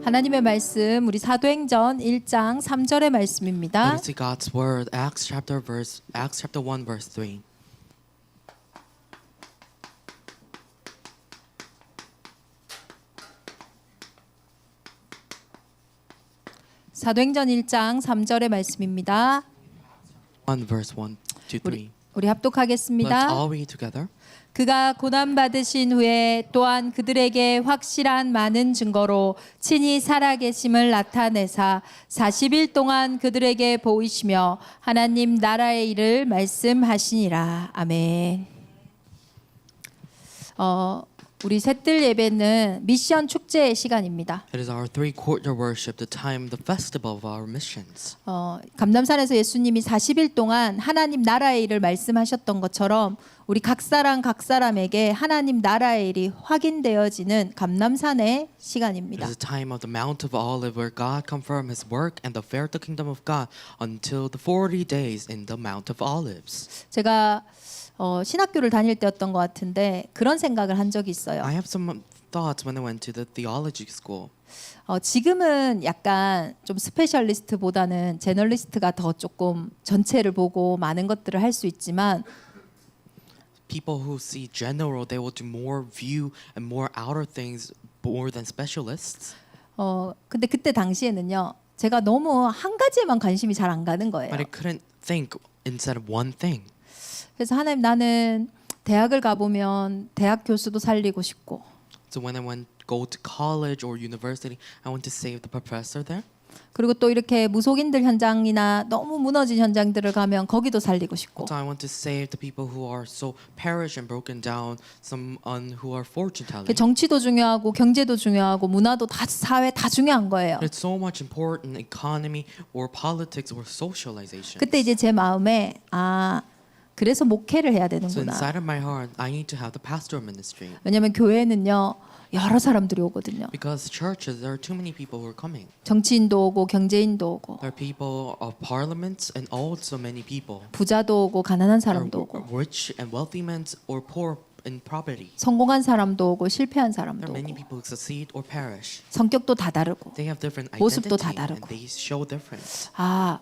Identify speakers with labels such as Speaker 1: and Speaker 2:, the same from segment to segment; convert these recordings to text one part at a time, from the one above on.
Speaker 1: 하나님의 말씀 우리 사도행전 1장 3절의 말씀입니다.
Speaker 2: Let us see God's word, Acts chapter 1 verse 3.
Speaker 1: 사도행전 1장 3절의 말씀입니다.
Speaker 2: 1 verse 1 to 3.
Speaker 1: 우리
Speaker 2: Let's
Speaker 1: 합독하겠습니다.
Speaker 2: all read together.
Speaker 1: 그가 고난 받으신 후에 또한 그들에게 확실한 많은 증거로 친히 살아계심을 나타내사 40일 동안 그들에게 보이시며 하나님 나라의 일을 말씀하시니라. 아멘. 우리 셋들 예배는 미션 축제의 시간입니다.
Speaker 2: It is our three-quarter worship, the time, the festival of our missions.
Speaker 1: 감람산에서 예수님이 40일 동안 하나님 나라의 일을 말씀하셨던 것처럼 우리 각 사람에게 하나님 나라의 일이 확인되어지는 감람산의
Speaker 2: It
Speaker 1: 시간입니다.
Speaker 2: is the time of the Mount of Olives where God confirmed His work and the fair of the kingdom of God until the 40 days in the Mount of Olives.
Speaker 1: 제가 신학교를 다닐 때였던 것 같은데 그런 생각을 한 적이 있어요.
Speaker 2: I have some thoughts when I went to the theology school.
Speaker 1: 지금은 약간 좀 스페셜리스트보다는 제널리스트가 더 조금 전체를 보고 많은 것들을 할 수 있지만
Speaker 2: People who see general, they will do more view and more outer things more than specialists.
Speaker 1: 근데 그때 당시에는요. 제가 너무 한 가지에만 관심이 잘 안 가는 거예요.
Speaker 2: But I couldn't think instead of one thing.
Speaker 1: 그래서 하나님 나는 대학을 가보면 대학 교수도 살리고 싶고
Speaker 2: So when I go to college or university, I want to save the professor there.
Speaker 1: 그리고 또 이렇게 무속인들 현장이나 너무 무너진 현장들을 가면 거기도 살리고 싶고
Speaker 2: Also, I want to save the people who are so perished and broken down, some who are fortune telling.
Speaker 1: 정치도 중요하고 경제도 중요하고 문화도 다 사회 다 중요한 거예요.
Speaker 2: It's so much important, economy or politics or socialization.
Speaker 1: 그때 이제 제 마음에 그래서 목회를 해야
Speaker 2: So
Speaker 1: 되는구나.
Speaker 2: inside of my heart, I need to have the pastoral ministry.
Speaker 1: 왜냐하면 교회는요 여러 사람들이 오거든요.
Speaker 2: Because churches, there are too many people who are coming.
Speaker 1: 정치인도 오고 경제인도 오고
Speaker 2: There are people of parliaments and also many people.
Speaker 1: 부자도 오고 가난한
Speaker 2: There
Speaker 1: 사람도
Speaker 2: are
Speaker 1: 오고
Speaker 2: rich and wealthy men or poor in property.
Speaker 1: 성공한 사람도 오고 실패한
Speaker 2: There
Speaker 1: 사람도
Speaker 2: are many
Speaker 1: 오고
Speaker 2: people who succeed or perish.
Speaker 1: 성격도 다 다르고
Speaker 2: They have different
Speaker 1: 모습도
Speaker 2: identity
Speaker 1: 다
Speaker 2: and
Speaker 1: 다르고.
Speaker 2: they show difference.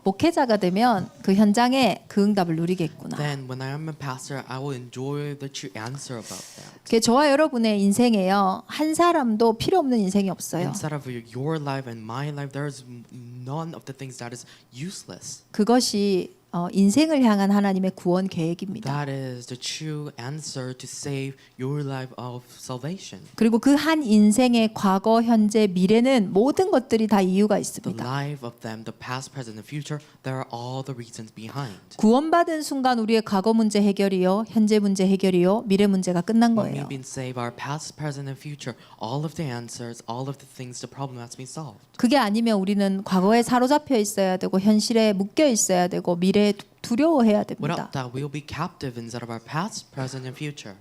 Speaker 1: 목회자가 되면 그 현장에 그 응답을 누리겠구나.
Speaker 2: Then when I am a pastor, I will enjoy the true answer about that.
Speaker 1: 그게 저와 여러분의 인생에요 한 사람도 필요 없는 인생이 없어요.
Speaker 2: Instead of your life and my life, there is none of the things that is useless.
Speaker 1: 그것이 인생을 향한 하나님의 구원 계획입니다.
Speaker 2: That is the true answer to save your life of salvation.
Speaker 1: 그리고 그 한 인생의 과거, 현재, 미래는 모든 것들이 다 이유가
Speaker 2: The
Speaker 1: 있습니다.
Speaker 2: life of them, the past, present, and future, there are all the reasons behind.
Speaker 1: 구원받은 순간 우리의 과거 문제 해결이요, 현재 문제 해결이요, 미래 문제가 끝난
Speaker 2: When
Speaker 1: 거예요.
Speaker 2: we've been saved, our past, present, and future, all of the answers, all of the things, the problem has been solved.
Speaker 1: 그게 아니면 우리는 과거에 사로잡혀 있어야 되고 현실에 묶여 있어야 되고 미래에 두려워해야 됩니다.
Speaker 2: Without that, we will be captive instead of our past, present, and future.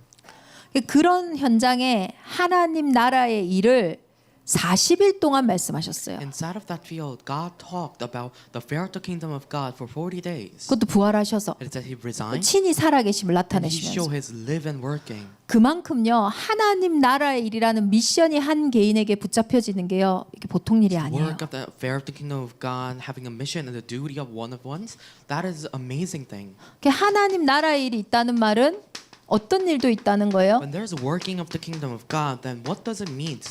Speaker 1: 그런 현장에 하나님 나라의 일을 40일 동안 말씀하셨어요.
Speaker 2: Inside of that field, God talked about the fair of the kingdom of God for 40 days.
Speaker 1: 그것도 부활하셔서
Speaker 2: It said He resigned
Speaker 1: 친히 살아계심을
Speaker 2: and He
Speaker 1: 나타내시면서
Speaker 2: showed His live and working.
Speaker 1: 그만큼요 하나님 나라의 일이라는 미션이 한 개인에게 붙잡혀지는 게요 이게 보통 일이 아니에요.
Speaker 2: Work of the fair of the kingdom of God, having a mission and the duty of one of ones, that is an amazing thing.
Speaker 1: 하나님 나라의 일이 있다는 말은 어떤 일도 있다는 거예요.
Speaker 2: When there's a working of the kingdom of God, then what does it mean?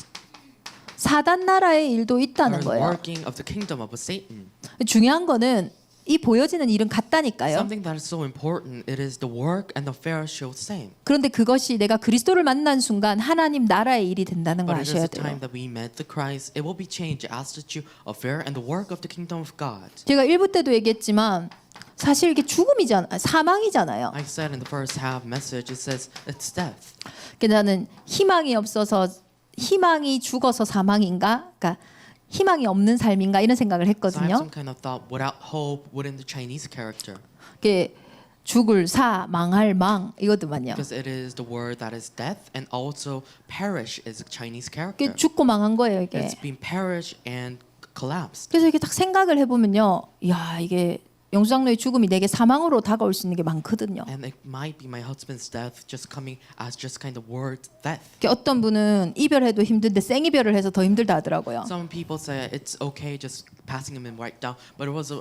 Speaker 1: 사단 나라의 일도 있다는
Speaker 2: There's
Speaker 1: 거예요.
Speaker 2: working of the kingdom of Satan.
Speaker 1: 중요한 거는 이 보여지는 일은 같다니까요.
Speaker 2: Something that is so important, it is the work and the fair show same.
Speaker 1: 그런데 그것이 내가 그리스도를 만난 순간 하나님 나라의 일이 된다는 걸
Speaker 2: But it is
Speaker 1: 아셔야
Speaker 2: the
Speaker 1: 돼요.
Speaker 2: time that we met the Christ, it will be changed as the true affair and the work of the kingdom of God.
Speaker 1: 제가 1부 때도 얘기했지만 사실 이게 죽음이잖아요. 사망이잖아요.
Speaker 2: I said in the first half message, it says it's death.
Speaker 1: 나는 희망이 없어서 희망이 죽어서 사망인가? 그러니까 희망이 없는 삶인가 이런 생각을
Speaker 2: So I have
Speaker 1: 했거든요.
Speaker 2: some kind of thought without hope within the Chinese character.
Speaker 1: 이게 죽을 사 망할 망 이거더만요.
Speaker 2: Because it is the word that is death and also perish is a Chinese
Speaker 1: 이게
Speaker 2: character.
Speaker 1: 죽고 망한 거예요, 이게.
Speaker 2: It's been perished and collapsed.
Speaker 1: 그래서 이렇게 딱 생각을 해보면요, 야 이게 영수장로의 죽음이 내게 사망으로 다가올 수 있는 게 많거든요.
Speaker 2: And it might be my husband's death just coming as just kind of word death.
Speaker 1: 어떤 분은 이별해도 힘든데 생이별을 해서 더 힘들다 하더라고요.
Speaker 2: Some people say it's okay just passing him in right down, but it was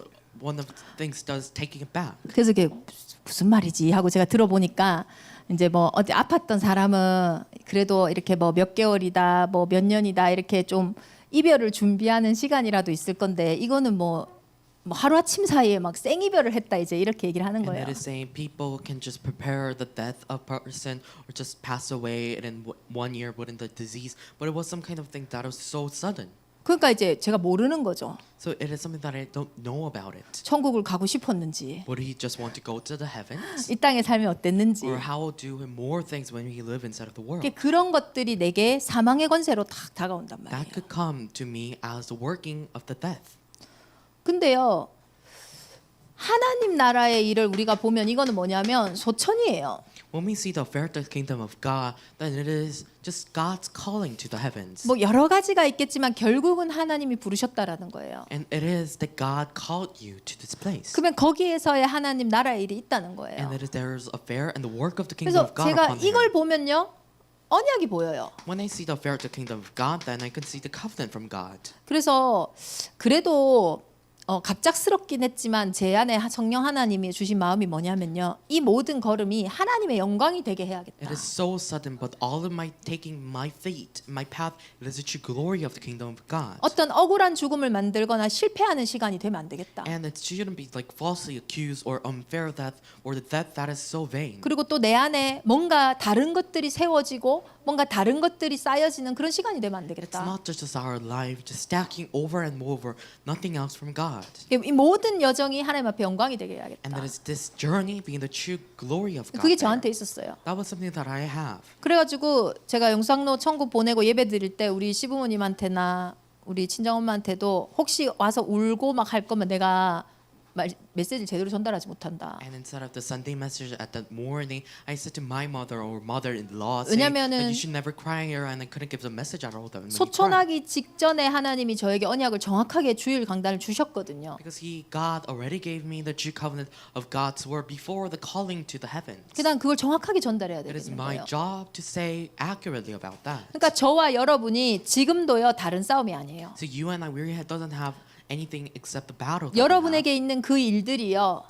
Speaker 2: one of the things does taking it back.
Speaker 1: 그래서 그게 무슨 말이지 하고 제가 들어보니까 이제 뭐 어디 아팠던 사람은 그래도 이렇게 뭐 몇 개월이다 뭐 몇 년이다 이렇게 좀 이별을 준비하는 시간이라도 있을 건데 이거는 뭐 하루아침 사이에 막 생이별을 했다 이제 이렇게 얘기를 하는
Speaker 2: And
Speaker 1: 거예요.
Speaker 2: it is saying people can just prepare the death of a person or just pass away in 1 year within the disease, but it was some kind of thing that was so sudden.
Speaker 1: 그러니까 이제 제가 모르는 거죠.
Speaker 2: So it is something that I don't know about it.
Speaker 1: 천국을 가고 싶었는지
Speaker 2: Would he just want to go to the heavens?
Speaker 1: 이 땅의 삶이 어땠는지
Speaker 2: Or how do more things when we live inside of the world?
Speaker 1: 그런 것들이 내게 사망의 권세로 딱 다가온단 말이에요.
Speaker 2: That could come to me as the working of the death.
Speaker 1: 근데요. 하나님 나라의 일을 우리가 보면 이거는 뭐냐면 소천이에요.
Speaker 2: When we see the affair of the kingdom of God, then it is just God's calling to the heavens.
Speaker 1: 뭐 여러 가지가 있겠지만 결국은 하나님이 부르셨다라는 거예요.
Speaker 2: And it is that God called you to this place.
Speaker 1: 그러면 거기에서의 하나님 나라의 일이 있다는 거예요.
Speaker 2: And it is there's affair and the work of the kingdom
Speaker 1: 그래서
Speaker 2: of God
Speaker 1: 제가
Speaker 2: upon the
Speaker 1: 이걸
Speaker 2: earth.
Speaker 1: 보면요. 언약이 보여요.
Speaker 2: When I see the affair of the kingdom of God, then I can see the covenant from God.
Speaker 1: 그래서 그래도 갑작스럽긴 했지만 제 안에 성령 하나님이 주신 마음이 뭐냐면요. 이 모든 걸음이 하나님의 영광이 되게 해야겠다.
Speaker 2: It is so sudden, but all of my taking my feet, my path, it is the true glory of the kingdom of God.
Speaker 1: 어떤 억울한 죽음을 만들거나 실패하는 시간이 되면 안 되겠다.
Speaker 2: And it shouldn't be like falsely accused or unfair death or the death that is so vain.
Speaker 1: 그리고 또 내 안에 뭔가 다른 것들이 세워지고 뭔가 다른 것들이 쌓여지는 그런 시간이 되면 안
Speaker 2: It's
Speaker 1: 되겠다.
Speaker 2: not just our life, just stacking over and over, nothing else from God.
Speaker 1: 이 모든 여정이 하나님 앞에 영광이 되게
Speaker 2: And
Speaker 1: 해야겠다.
Speaker 2: that is this journey being the true glory of God.
Speaker 1: 그게
Speaker 2: there.
Speaker 1: 저한테 있었어요.
Speaker 2: That was something that I have.
Speaker 1: 그래가지고 제가 영상로 천국 보내고 예배 드릴 때 우리 시부모님한테나 우리 친정엄마한테도 혹시 와서 울고 막 할 거면 내가 메시지를 제대로 전달하지 못한다.
Speaker 2: And instead of the Sunday message at that morning, I said to my mother or mother-in-law, saying
Speaker 1: 왜냐면은
Speaker 2: that you should never cry here, and I couldn't give the message at all. When you cry.
Speaker 1: 소천하기 직전에 하나님이 저에게 언약을 정확하게 주일 강단을 주셨거든요.
Speaker 2: Because God already gave me the true covenant of God's word before the calling to the heavens.
Speaker 1: 그다음 그걸 정확하게 전달해야
Speaker 2: It is
Speaker 1: 되는
Speaker 2: my
Speaker 1: 거예요.
Speaker 2: job to say accurately about that.
Speaker 1: 그러니까 저와 여러분이 지금도요 다른 싸움이 아니에요.
Speaker 2: So you and I, we doesn't have anything except the battle. that we have.
Speaker 1: 여러분에게 있는 그 일들이요.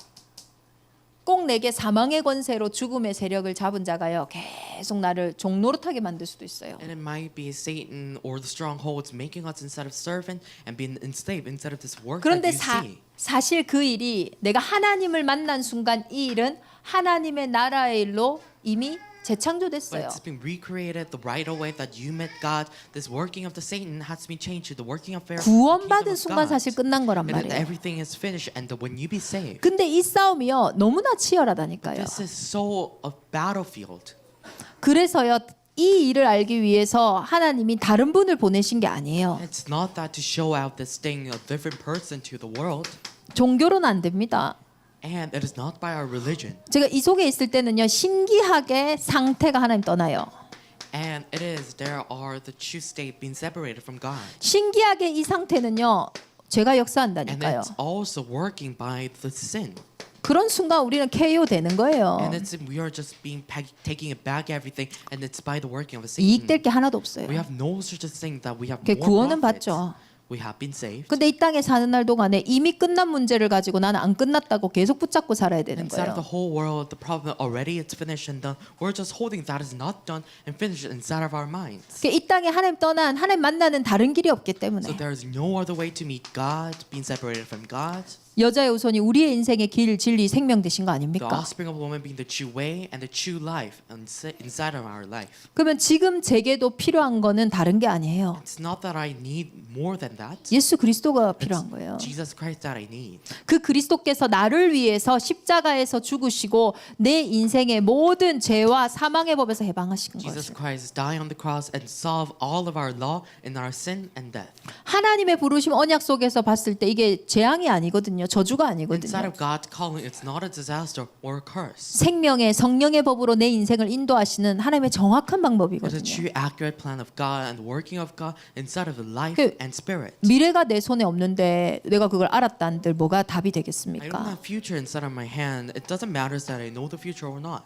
Speaker 1: 꼭 내게 사망의 권세로 죽음의 세력을 잡은 자가요. 계속 나를 종노릇하게 만들 수도 있어요.
Speaker 2: And it might be Satan or the strongholds making us instead of servant and being enslaved instead of this work that
Speaker 1: 그런데
Speaker 2: you see.
Speaker 1: 사실 그 일이 내가 하나님을 만난 순간 이 일은 하나님의 나라의 일로 이미
Speaker 2: But
Speaker 1: 재창조됐어요.
Speaker 2: it's been recreated the right away that you met God. This working of the Satan has been changed to the working affair. of the kingdom
Speaker 1: 구원받은
Speaker 2: of
Speaker 1: 순간
Speaker 2: God.
Speaker 1: 사실 끝난 거란
Speaker 2: And then
Speaker 1: 말이에요.
Speaker 2: everything is finished. And when you be saved,
Speaker 1: 근데 이 싸움이요 너무나 치열하다니까요.
Speaker 2: this is so a battlefield.
Speaker 1: 그래서요 이 일을 알기 위해서 하나님이 다른 분을 보내신 게 아니에요.
Speaker 2: It's not that to show out this thing a different person to the world.
Speaker 1: 종교로는 안 됩니다.
Speaker 2: And it is not by our religion.
Speaker 1: 제가 이 속에 있을 때는요 신기하게 상태가 하나님 떠나요.
Speaker 2: And it is there are the true state being separated from God.
Speaker 1: 신기하게 이 상태는요 제가
Speaker 2: And
Speaker 1: 역사한다니까요.
Speaker 2: it's also working by the sin.
Speaker 1: 그런 순간 우리는 KO 되는 거예요.
Speaker 2: And it's we are just being taking it back everything, and it's by the working of a
Speaker 1: 이익될
Speaker 2: Satan.
Speaker 1: 게 하나도 없어요.
Speaker 2: We have no such a thing that we have
Speaker 1: 그게
Speaker 2: more
Speaker 1: 구원은
Speaker 2: profits.
Speaker 1: 받죠.
Speaker 2: We have been saved.
Speaker 1: 근데 이 땅에 사는 날 동안에 이미 끝난 문제를 가지고 나는 안 끝났다고 계속 붙잡고 살아야 되는
Speaker 2: Inside
Speaker 1: 거예요.
Speaker 2: of the whole world, the problem already it's finished and done. We're just holding that is not done and finished inside of our minds.
Speaker 1: 이 땅에 하나님 떠난 하나님 만나는 다른 길이 없기
Speaker 2: So
Speaker 1: 때문에
Speaker 2: there is no other way to meet God, being separated from God.
Speaker 1: 여자의 우선이 우리의 인생의 길, 진리, 생명 되신 거
Speaker 2: The
Speaker 1: 아닙니까?
Speaker 2: offspring of woman being the true way and the true life inside of our life.
Speaker 1: 그러면 지금 제게도 필요한 거는 다른 게 아니에요.
Speaker 2: It's not that I need more than that.
Speaker 1: 예수 그리스도가 필요한 거예요.
Speaker 2: Jesus Christ that I need.
Speaker 1: 그 그리스도께서 나를 위해서 십자가에서 죽으시고 내 인생의 모든 죄와 사망의 법에서 해방하신
Speaker 2: Jesus
Speaker 1: 거예요.
Speaker 2: Christ died on the cross and solved all of our law and our sin and death.
Speaker 1: 하나님의 부르심 언약 속에서 봤을 때 이게 재앙이 아니거든요. calling은요 저주가
Speaker 2: Inside
Speaker 1: 아니거든요.
Speaker 2: of God's calling, it's not a disaster or a curse.
Speaker 1: 생명의 성령의 법으로 내 인생을 인도하시는 하나님의 정확한
Speaker 2: It's a
Speaker 1: 방법이거든요.
Speaker 2: true, accurate plan of God and the working of God inside of the life
Speaker 1: 그
Speaker 2: and spirit.
Speaker 1: 미래가 내 손에 없는데 내가 그걸 알았다 한들 뭐가 답이
Speaker 2: I don't
Speaker 1: 되겠습니까?
Speaker 2: have future inside of my hand. It doesn't matter that I know the future or not.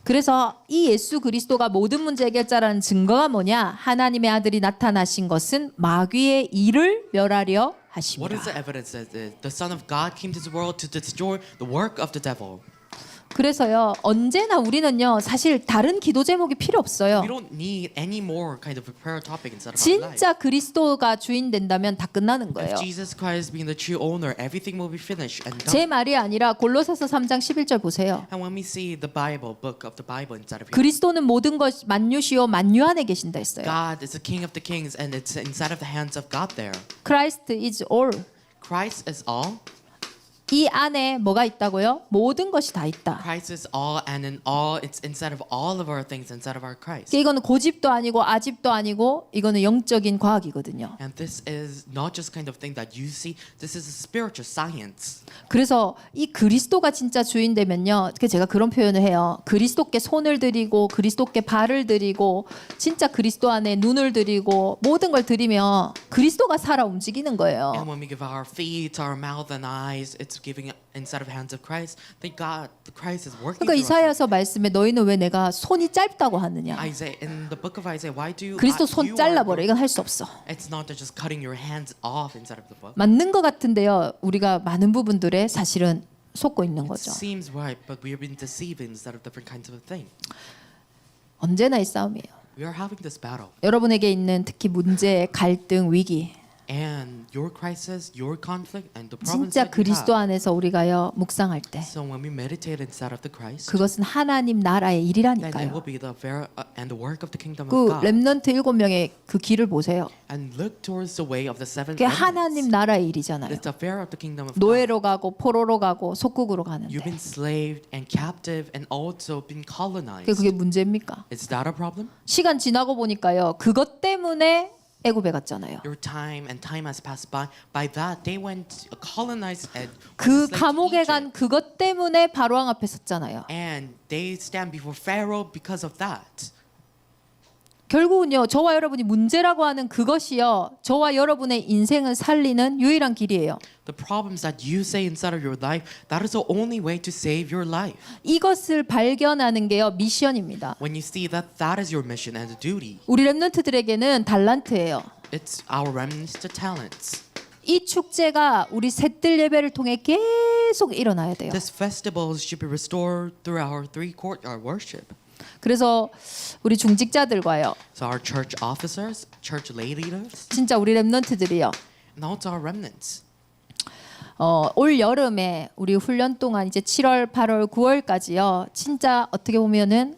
Speaker 1: 그래서 이 예수 그리스도가 모든 문제 해결자라는 증거가 뭐냐? 하나님의 아들이 나타나신 것은 마귀의 일을 멸하려
Speaker 2: What is
Speaker 1: 하심이라.
Speaker 2: the evidence that the Son of God came to this world to destroy the work of the devil?
Speaker 1: 그래서요 언제나 우리는요 사실 다른 기도 제목이 필요 없어요.
Speaker 2: We don't need any more kind of a prayer topic inside of our life.
Speaker 1: 진짜 그리스도가 주인 된다면 다 끝나는 거예요.
Speaker 2: If Jesus Christ being the true owner, everything will be finished and
Speaker 1: 제
Speaker 2: done.
Speaker 1: 말이 아니라 골로새서 3장 11절 보세요.
Speaker 2: And when we see the Bible, book of the Bible inside of here,
Speaker 1: 그리스도는 모든 것 만유시오 만유 안에 계신다 했어요.
Speaker 2: God is the King of the kings, and it's inside of the hands of God there.
Speaker 1: Christ is all.
Speaker 2: Christ is all.
Speaker 1: 이 안에 뭐가 있다고요? 모든 것이 다 있다.
Speaker 2: Christ is all, and in all, it's inside of all of our things inside of our Christ.
Speaker 1: 이거는 고집도 아니고 아집도 아니고 이거는 영적인 과학이거든요.
Speaker 2: And this is not just kind of thing that you see. This is a spiritual science.
Speaker 1: 그래서 이 그리스도가 진짜 주인 되면요. 제가 그런 표현을 해요. 그리스도께 손을 드리고 그리스도께 발을 드리고 진짜 그리스도 안에 눈을 드리고 모든 걸 드리면 그리스도가 살아 움직이는 거예요.
Speaker 2: And when we give our feet, our mouth, and eyes, it's giving inside of the hands of Christ. Then God, the Christ is working.
Speaker 1: 그러니까
Speaker 2: through us.
Speaker 1: 이사야서 말씀에 너희는 왜 내가 손이 짧다고 하느냐.
Speaker 2: Isaiah, in the book of Isaiah, why do you?
Speaker 1: 그리스도
Speaker 2: you
Speaker 1: 손
Speaker 2: are-
Speaker 1: 잘라버려. 이건 할 수 없어.
Speaker 2: It's not just cutting your hands off inside of the book.
Speaker 1: 맞는 것 같은데요. 우리가 많은 부분들에 사실은 속고 있는
Speaker 2: It
Speaker 1: 거죠.
Speaker 2: seems right, but we have been deceived instead of different kinds of thing.
Speaker 1: 언제나 이 싸움이에요.
Speaker 2: We are having this battle,
Speaker 1: 여러분에게 있는 특히 문제, 갈등, 위기.
Speaker 2: and your crisis, your conflict, and the problems
Speaker 1: 진짜
Speaker 2: that you
Speaker 1: 그리스도
Speaker 2: have.
Speaker 1: 안에서 우리가요 묵상할 때
Speaker 2: So when we meditate inside of the Christ,
Speaker 1: 그것은 하나님 나라의
Speaker 2: then it
Speaker 1: 일이라니까요.
Speaker 2: will be the affair and the work of the kingdom of
Speaker 1: 그
Speaker 2: God.
Speaker 1: 렘넌트 7명의 그 길을 보세요.
Speaker 2: And look towards the way of the seven.
Speaker 1: 그게
Speaker 2: remnants.
Speaker 1: 하나님 나라의 일이잖아요.
Speaker 2: It's the affair of the kingdom of God.
Speaker 1: 노예로 가고 포로로 가고 속국으로
Speaker 2: You've
Speaker 1: 가는데
Speaker 2: been enslaved and captive, and also been colonized.
Speaker 1: 그게 문제입니까?
Speaker 2: Is that a problem?
Speaker 1: 시간 지나고 보니까요. 그것 때문에 애굽에 갔잖아요.
Speaker 2: Your time and time has passed by. By that, they went colonized and
Speaker 1: 그
Speaker 2: enslaved to
Speaker 1: 감옥에
Speaker 2: Egypt.
Speaker 1: 간 그것 때문에 바로왕 앞에 섰잖아요.
Speaker 2: And they stand before Pharaoh because of that.
Speaker 1: 결국은요. 저와 여러분이 문제라고 하는 그것이요. 저와 여러분의 인생을 살리는 유일한 길이에요.
Speaker 2: The problems that you say inside of your life, that is the only way to save your life.
Speaker 1: 이것을 발견하는 게요. 미션입니다.
Speaker 2: When you see that that is your mission and duty,
Speaker 1: 우리 렘넌트들에게는 달란트예요.
Speaker 2: it's our remnants, the talents.
Speaker 1: 이 축제가 우리 셋들 예배를 통해 계속 일어나야 돼요.
Speaker 2: This festival should be restored through our three courtyard worship.
Speaker 1: 그래서 우리 중직자들과요.
Speaker 2: So our church officers, church lay leaders,
Speaker 1: 진짜 우리 렘넌트들이요.
Speaker 2: and also our remnants.
Speaker 1: 올 여름에 우리 훈련 동안 이제 7월, 8월, 9월까지요. 진짜 어떻게 보면은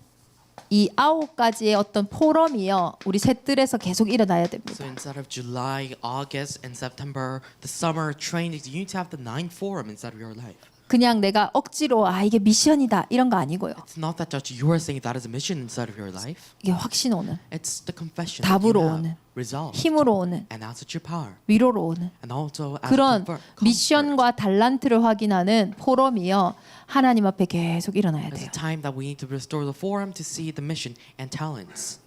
Speaker 1: 이 9가지의 어떤 포럼이요. 우리 셋들에서 계속 일어나야 됩니다.
Speaker 2: So inside of July, August, and September, the summer training, you need to have the 9 forum inside of your life.
Speaker 1: 그냥 내가 억지로 이게 미션이다 이런 거 아니고요.
Speaker 2: It's not that just you are saying that is a mission inside of your life.
Speaker 1: 이게 확신 오는,
Speaker 2: It's the confession that
Speaker 1: 답으로
Speaker 2: you have,
Speaker 1: 오는,
Speaker 2: resolve,
Speaker 1: 힘으로 오는,
Speaker 2: and also your power,
Speaker 1: 위로로 오는
Speaker 2: and also as
Speaker 1: 그런
Speaker 2: comfort.
Speaker 1: 미션과 달란트를 확인하는 포럼이요. 하나님 앞에 계속 일어나야
Speaker 2: It's
Speaker 1: 돼요.
Speaker 2: a time that we need to restore the forum to see the mission and talents.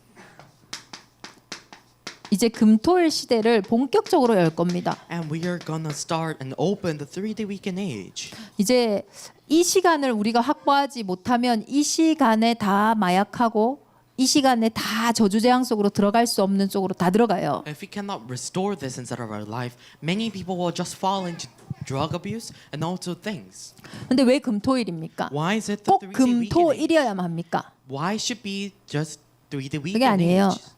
Speaker 1: 이제 금토일 시대를 본격적으로 열 겁니다.
Speaker 2: And we are gonna start and open the 3-day weekend age.
Speaker 1: 이제 이 시간을 우리가 확보하지 못하면 이 시간에 다 마약하고 이 시간에 다 저주재앙 속으로 들어갈 수 없는 쪽으로 다 들어가요.
Speaker 2: If we cannot restore this inside of our life, many people will just fall into drug abuse and also things.
Speaker 1: 근데 왜 금토일입니까?
Speaker 2: Why is it the
Speaker 1: 꼭
Speaker 2: 3-day weekend age?
Speaker 1: 금토일이어야만 합니까?
Speaker 2: Why should be just 3-day
Speaker 1: 그게
Speaker 2: weekend
Speaker 1: 아니에요.
Speaker 2: age?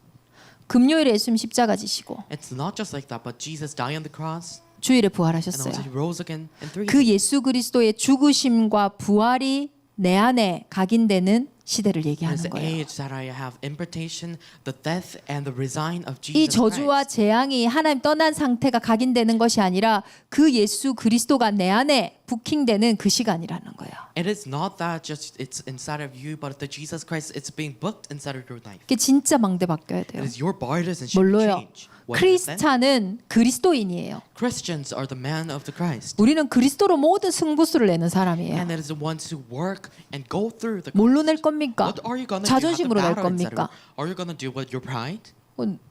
Speaker 1: 금요일에 예수님 십자가 지시고
Speaker 2: It's not just like that, but Jesus died on the cross
Speaker 1: 주일에
Speaker 2: and
Speaker 1: 부활하셨어요.
Speaker 2: also he rose again in 3
Speaker 1: 그
Speaker 2: days.
Speaker 1: 예수 그리스도의 죽으심과 부활이 내 안에 각인되는 시대를
Speaker 2: It is
Speaker 1: 얘기하는
Speaker 2: the
Speaker 1: 거예요.
Speaker 2: age that I have impartation, the death, and the resign of
Speaker 1: 이
Speaker 2: Jesus
Speaker 1: 저주와
Speaker 2: Christ.
Speaker 1: 재앙이 하나님 떠난 상태가 각인되는 것이 아니라 그 예수 그리스도가 내 안에 부킹되는 그 시간이라는 거예요.
Speaker 2: It is not that just it's inside of you, but the Jesus Christ it's being booked inside of your life.
Speaker 1: 이게 진짜 망대 바뀌어야 돼요.
Speaker 2: It is your borders and should be
Speaker 1: 뭘로요?
Speaker 2: changed. What is it then?
Speaker 1: 크리스찬은 그리스도인이에요.
Speaker 2: Christians are the men of the Christ.
Speaker 1: 우리는 그리스도로 모든 승부수를 내는 사람이에요.
Speaker 2: And it is the ones who work and go through the
Speaker 1: 뭘로 낼 겁니까?
Speaker 2: What are you gonna do? You have to
Speaker 1: 자존심으로 낼
Speaker 2: battle inside
Speaker 1: 겁니까?
Speaker 2: of it. Are you gonna do with your pride?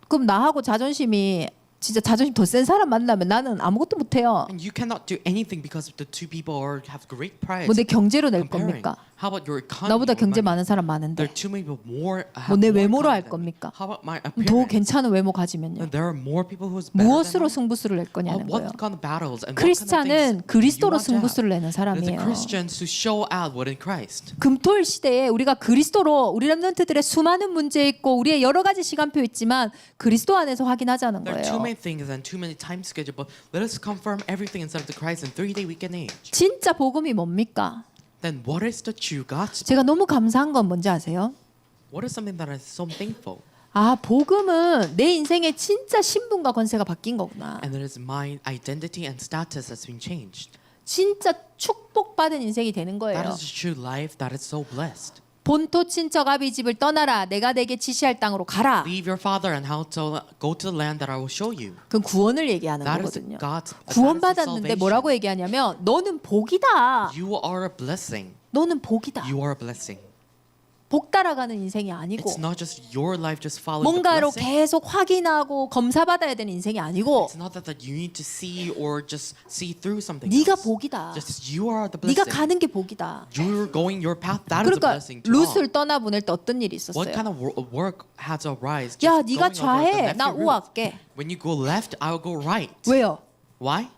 Speaker 1: 그럼 나하고 자존심이 진짜 자존심 더 센 사람 만나면 나는 아무것도 못해요.
Speaker 2: And you cannot do anything because the two people have great pride.
Speaker 1: 뭐 내 경제로 낼
Speaker 2: comparing.
Speaker 1: 겁니까?
Speaker 2: How about your economy?
Speaker 1: 나보다
Speaker 2: or
Speaker 1: 경제
Speaker 2: money?
Speaker 1: 많은 사람
Speaker 2: There
Speaker 1: 많은데
Speaker 2: are too many people more.
Speaker 1: 뭐 내 외모로 할
Speaker 2: than me.
Speaker 1: 겁니까?
Speaker 2: How about my
Speaker 1: 더
Speaker 2: appearance?
Speaker 1: 괜찮은 외모 가지면요.
Speaker 2: And there are more people who's better than
Speaker 1: 무엇으로
Speaker 2: me.
Speaker 1: 승부수를 낼 거냐는 거예요.
Speaker 2: What kind of battles and what kind of
Speaker 1: 크리스찬은
Speaker 2: things
Speaker 1: 그리스도로
Speaker 2: you want to have?
Speaker 1: 승부수를 내는
Speaker 2: It is the
Speaker 1: 사람이에요.
Speaker 2: Christians who show out within Christ.
Speaker 1: 금토일 시대에 우리가 그리스도로 우리 렘넌트들의 수많은 문제 있고 우리의 여러 가지 시간표 있지만 그리스도 안에서 확인하자는
Speaker 2: There are too
Speaker 1: 거예요.
Speaker 2: many things and too many time schedule, but let us confirm everything inside of the Christ in 3-day weekend age.
Speaker 1: 진짜 복음이 뭡니까?
Speaker 2: Then what is the true gospel?
Speaker 1: 제가 너무 감사한 건 뭔지 아세요?
Speaker 2: What is something that is so thankful?
Speaker 1: 아, 복음은 내 인생의 진짜 신분과 권세가 바뀐 거구나.
Speaker 2: And it is my identity and status has been changed.
Speaker 1: 진짜 축복받은 인생이 되는
Speaker 2: That
Speaker 1: 거예요.
Speaker 2: is the true life that is so blessed.
Speaker 1: 본토 친척 아비 집을 떠나라. 내가 내게 지시할 땅으로 가라.
Speaker 2: Leave your father and how to go to the land that I will show you.
Speaker 1: 그건 구원을 얘기하는
Speaker 2: That is
Speaker 1: 거거든요.
Speaker 2: God's
Speaker 1: 구원받았는데 뭐라고 얘기하냐면 너는 복이다.
Speaker 2: You are a blessing.
Speaker 1: 너는 복이다.
Speaker 2: You are a blessing.
Speaker 1: 복 따라가는 인생이 아니고
Speaker 2: It's not just your life just following the
Speaker 1: 뭔가로
Speaker 2: blessing.
Speaker 1: 계속 확인하고 검사받아야 되는 인생이 아니고
Speaker 2: It's not that you need to see or just see through something.
Speaker 1: 네가
Speaker 2: else.
Speaker 1: 복이다.
Speaker 2: Just you are the
Speaker 1: 네가
Speaker 2: blessing.
Speaker 1: 가는 게 복이다.
Speaker 2: You're going your path. That is a
Speaker 1: 그러니까
Speaker 2: blessing to all.
Speaker 1: 룻을 떠나보낼 때 어떤 일이
Speaker 2: What
Speaker 1: 있었어요?
Speaker 2: kind of work has arisen?
Speaker 1: 야,
Speaker 2: Just
Speaker 1: 네가
Speaker 2: going over the
Speaker 1: 좌해.
Speaker 2: left
Speaker 1: 나
Speaker 2: route.
Speaker 1: 우할게.
Speaker 2: When you go left, I will go right.
Speaker 1: 왜요?
Speaker 2: Why?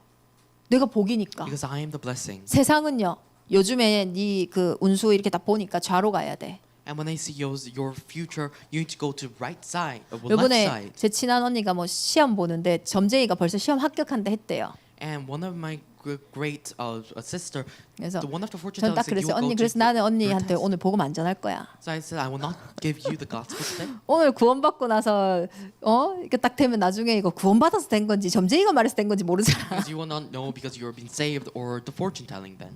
Speaker 1: 내가 복이니까.
Speaker 2: Because I am the blessing.
Speaker 1: 세상은요. 요즘에 네 그 운수 이렇게 다 보니까 좌로 가야 돼.
Speaker 2: And when I see your future, you need to go to right side or left
Speaker 1: 이번에
Speaker 2: side.
Speaker 1: 제 친한 언니가 뭐 시험 보는데 점쟁이가 벌써 시험 합격한다 했대요.
Speaker 2: And one of my great sister,
Speaker 1: 그래서
Speaker 2: the one of the fortune
Speaker 1: 전 딱
Speaker 2: tellers said,
Speaker 1: 그랬어요.
Speaker 2: you will
Speaker 1: 언니
Speaker 2: go
Speaker 1: 그래서
Speaker 2: to
Speaker 1: 나는
Speaker 2: your
Speaker 1: 언니한테
Speaker 2: test.
Speaker 1: 오늘 복음 안 전할 거야.
Speaker 2: So I said, I will not give you the gospel today.
Speaker 1: 오늘 구원받고 나서 이게 딱 되면 나중에 이거 구원받아서 된 건지 점쟁이가 말해서 된 건지 모르잖아.
Speaker 2: Because you will not know because you are being saved or the fortune telling then.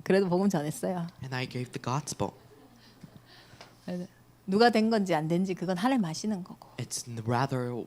Speaker 1: 그래도 복음 전했어요.
Speaker 2: And I gave the gospel.
Speaker 1: 누가 된 건지 안 된지 그건 하나님 아시는 거고.
Speaker 2: It's rather